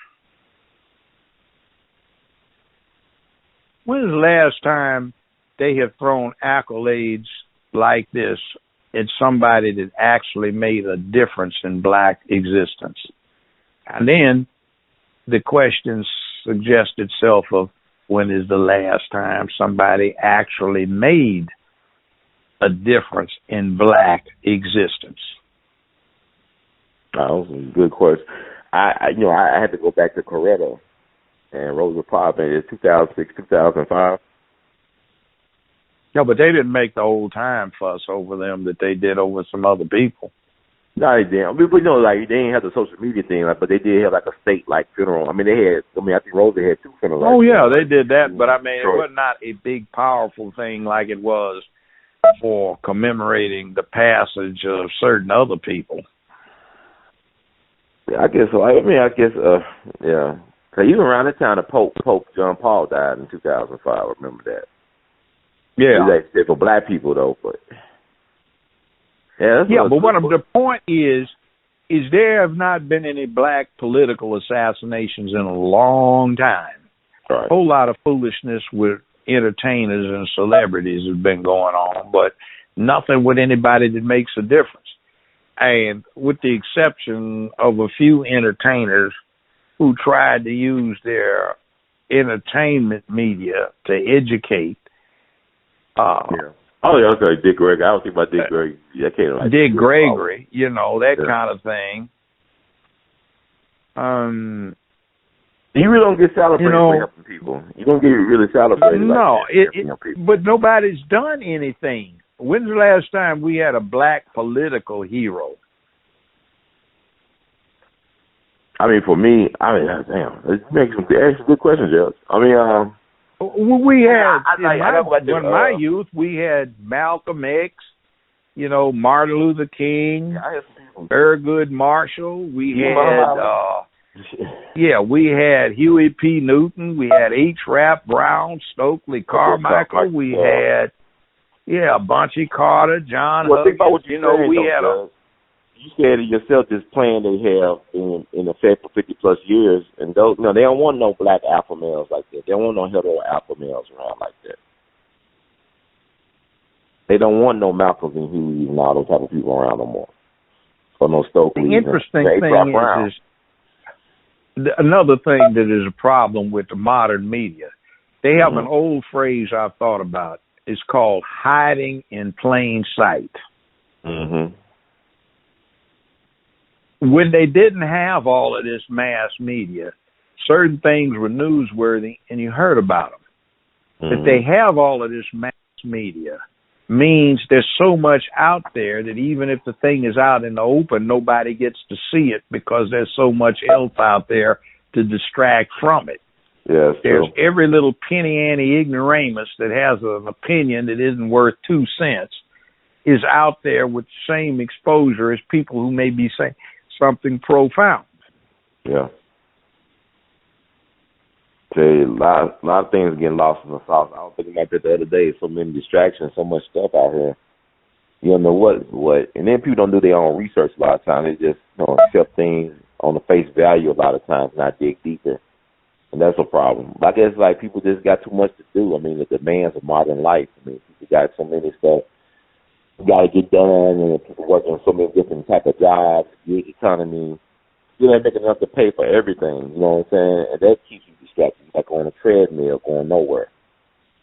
When is the last time they have thrown accolades like this at somebody that actually made a difference in black existence? And then the question suggests itself of when is the last time somebody actually made a difference in black existence? That was a good question. I had to go back to Coretta and Rosa Parks in 2006, 2005. No, but they didn't make the old time fuss over them that they did over some other people. No, they didn't. But like they didn't have the social media thing, but they did have like a state like funeral. I think Rosa had 2 funerals. Oh yeah, they did that, but I mean it was not a big powerful thing like it was for commemorating the passage of certain other people. Yeah, I guess so. Yeah. Cause even around that time, the Pope John Paul died in 2005. I remember that. Yeah. It's for black people though, but but the point is there have not been any black political assassinations in a long time. Right. A whole lot of foolishness with entertainers and celebrities has been going on, but nothing with anybody that makes a difference. And with the exception of a few entertainers who tried to use their entertainment media to educate. Yeah. Oh, yeah, okay, Dick Gregory. I don't think about Dick Gregory. Dick Gregory, that kind of thing. You really don't get celebrated for helping people. You don't get really celebrated. No, but nobody's done anything. When's the last time we had a black political hero? I mean, for me, damn, it makes some good questions, Judge. We had in my youth, we had Malcolm X, Martin Luther King, Thurgood Marshall. We had Huey P. Newton. We had H. Rap Brown, Stokely Carmichael. We had Bunchy Carter, John Huggins. You said it yourself, this plan they have in effect for 50 plus years, and those, they don't want no black alpha males like that. They don't want no hetero alpha males around like that. They don't want no Malcolms and Hueys and all those type of people around no more. Or no Stokely. The interesting thing is another thing that is a problem with the modern media. They have an old phrase I've thought about. It's called hiding in plain sight. Mm-hmm. When they didn't have all of this mass media, certain things were newsworthy and you heard about them. That they have all of this mass media means there's so much out there that even if the thing is out in the open, nobody gets to see it because there's so much else out there to distract from it. Yes, there's every little penny ante ignoramus that has an opinion that isn't worth 2 cents is out there with the same exposure as people who may be saying something profound. Yeah. Tell you, a lot of things getting lost in the sauce. I was thinking about that the other day. So many distractions, so much stuff out here. You don't know what, and then people don't do their own research a lot of times. They just accept things on the face value a lot of times, not dig deeper, and that's a problem. But I guess like people just got too much to do. I mean, the demands of modern life. I mean, people got so many stuff got to get done, and people working on so many different type of jobs, gig economy. You ain't making enough to pay for everything. You know what I'm saying? And that keeps you distracted, like on a treadmill, going nowhere.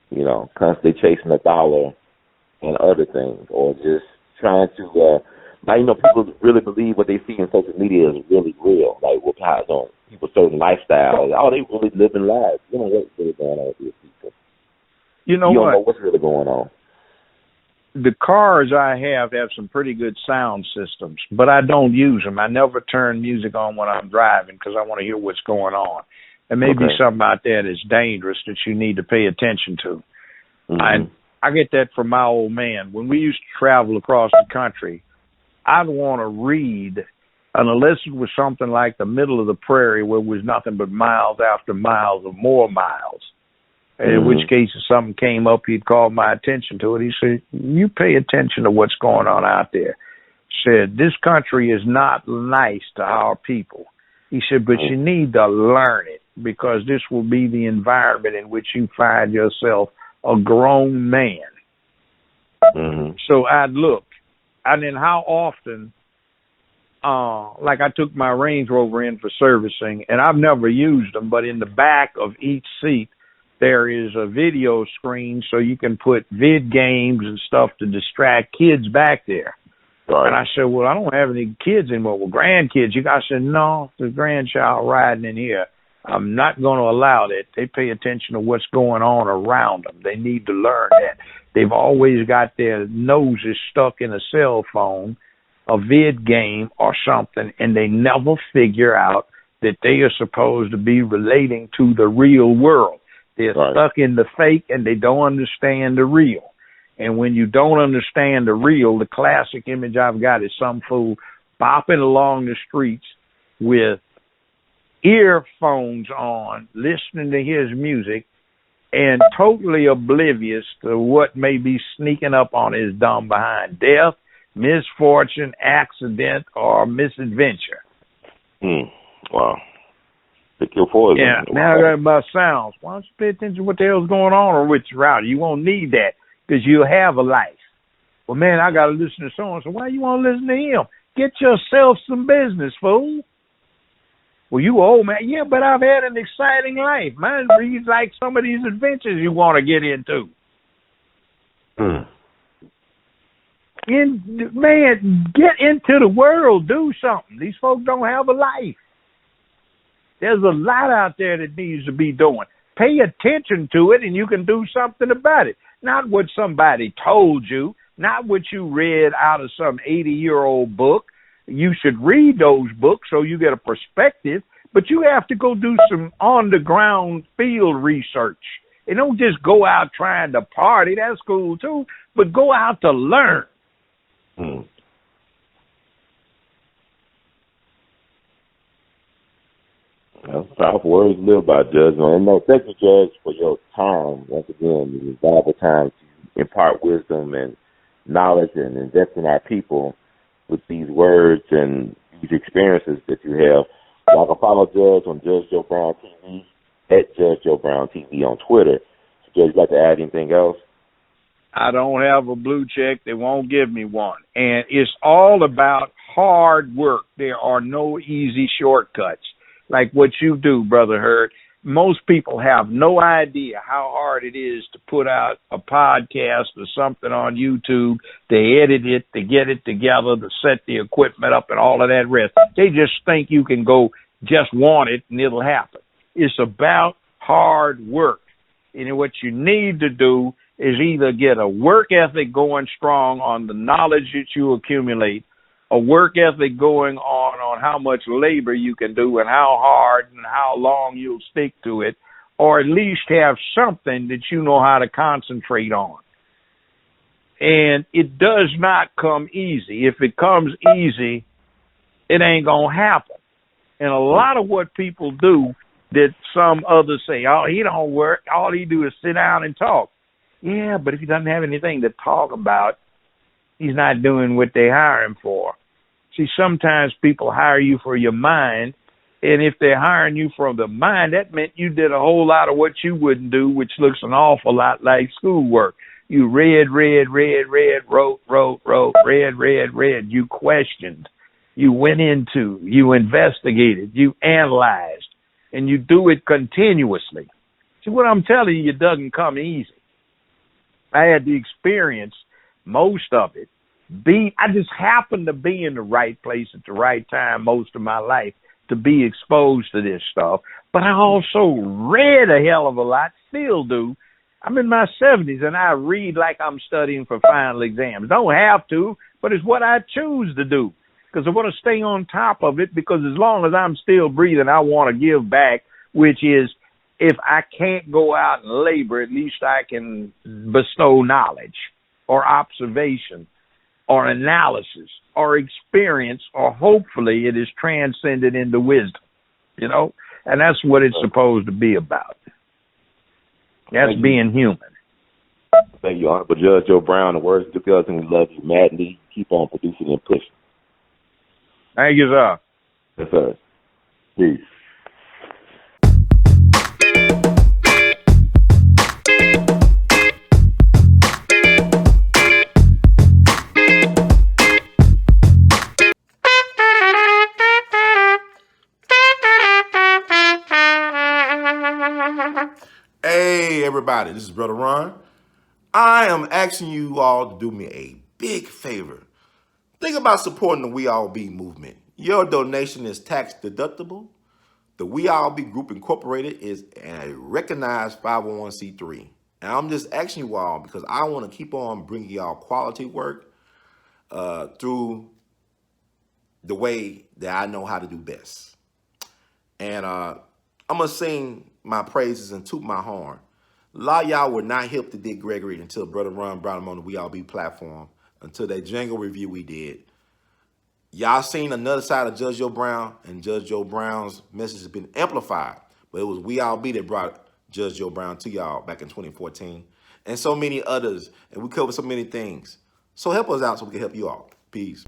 You know, constantly chasing a dollar and other things, or just trying to, now, you know, people really believe what they see in social media is really real, like what guys on people's certain lifestyles. Oh, they really living lives. You don't know what's really going on with these people. You know you what? don't know what's really going on. The cars I have some pretty good sound systems, but I don't use them. I never turn music on when I'm driving because I want to hear what's going on. There may be something out there that's dangerous that you need to pay attention to. Mm-hmm. I get that from my old man. When we used to travel across the country, I'd want to read, unless it was something like the middle of the prairie where it was nothing but miles after miles or more miles. In which case, if something came up, he'd call my attention to it. He said, you pay attention to what's going on out there. Said, this country is not nice to our people. He said, but you need to learn it because this will be the environment in which you find yourself a grown man. So I'd look. And then how often, like I took my Range Rover in for servicing, and I've never used them, but in the back of each seat, there is a video screen so you can put vid games and stuff to distract kids back there. Right. And I said, well, I don't have any kids anymore. Well, grandkids. I said, no, the grandchild riding in here. I'm not going to allow that. They pay attention to what's going on around them. They need to learn that. They've always got their noses stuck in a cell phone, a vid game or something, and they never figure out that they are supposed to be relating to the real world. They're stuck in the fake and they don't understand the real. And when you don't understand the real, the classic image I've got is some fool bopping along the streets with earphones on, listening to his music, and totally oblivious to what may be sneaking up on his dumb behind: death, misfortune, accident, or misadventure. Wow. Yeah, now I got about sounds. Why don't you pay attention to what the hell's going on or which route? You won't need that because you'll have a life. Well, man, I got to listen to someone. So why you want to listen to him? Get yourself some business, fool. Well, you old, man. Yeah, but I've had an exciting life. Mine reads like some of these adventures you want to get into. Man, get into the world. Do something. These folks don't have a life. There's a lot out there that needs to be doing. Pay attention to it, and you can do something about it. Not what somebody told you, not what you read out of some 80-year-old book. You should read those books so you get a perspective, but you have to go do some on-the-ground field research. And don't just go out trying to party. That's cool, too, but go out to learn. That's powerful words to live by, Judge. And no, thank you, Judge, for your time. Once again, the valuable time to impart wisdom and knowledge and invest in our people with these words and these experiences that you have. Y'all can follow Judge on Judge Joe Brown TV, at Judge Joe Brown TV on Twitter. So, Judge, you like to add anything else? I don't have a blue check. They won't give me one. And it's all about hard work. There are no easy shortcuts. Like what you do, Brother Hurt. Most people have no idea how hard it is to put out a podcast or something on YouTube, to edit it, to get it together, to set the equipment up and all of that rest. They just think you can go just want it and it'll happen. It's about hard work. And what you need to do is either get a work ethic going strong on the knowledge that you accumulate, a work ethic going on how much labor you can do and how hard and how long you'll stick to it, or at least have something that you know how to concentrate on. And it does not come easy. If it comes easy, it ain't going to happen. And a lot of what people do that some others say, oh, he don't work. All he do is sit down and talk. Yeah, but if he doesn't have anything to talk about, he's not doing what they hire him for. See, sometimes people hire you for your mind, and if they're hiring you for the mind, that meant you did a whole lot of what you wouldn't do, which looks an awful lot like schoolwork. You read, wrote, read. You questioned. You went into, you investigated, you analyzed, and you do it continuously. See, what I'm telling you, it doesn't come easy. I had the experience, most of it. I just happened to be in the right place at the right time most of my life to be exposed to this stuff. But I also read a hell of a lot, still do. I'm in my 70s, and I read like I'm studying for final exams. Don't have to, but it's what I choose to do because I want to stay on top of it because as long as I'm still breathing, I want to give back, which is if I can't go out and labor, at least I can bestow knowledge or observation or analysis or experience, or hopefully it is transcended into wisdom, you know? And that's what it's supposed to be about. That's being human. Thank you, Honorable Judge Joe Brown. The words to us, and we love you madly. Keep on producing and pushing. Thank you, sir. Yes, sir. Peace. Hey, everybody, this is Brother Ron. I am asking you all to do me a big favor. Think about supporting the We All Be movement. Your donation is tax deductible. The We All Be Group Incorporated is a recognized 501c3. And I'm just asking you all because I want to keep on bringing y'all quality work through the way that I know how to do best. And I'm going to sing my praises and toot my horn. A lot of y'all were not hip to Dick Gregory until Brother Ron brought him on the We All Be platform, until that jingle review we did. Y'all seen another side of Judge Joe Brown, and Judge Joe Brown's message has been amplified. But it was We All Be that brought Judge Joe Brown to y'all back in 2014. And so many others. And we covered so many things. So help us out so we can help you all. Peace.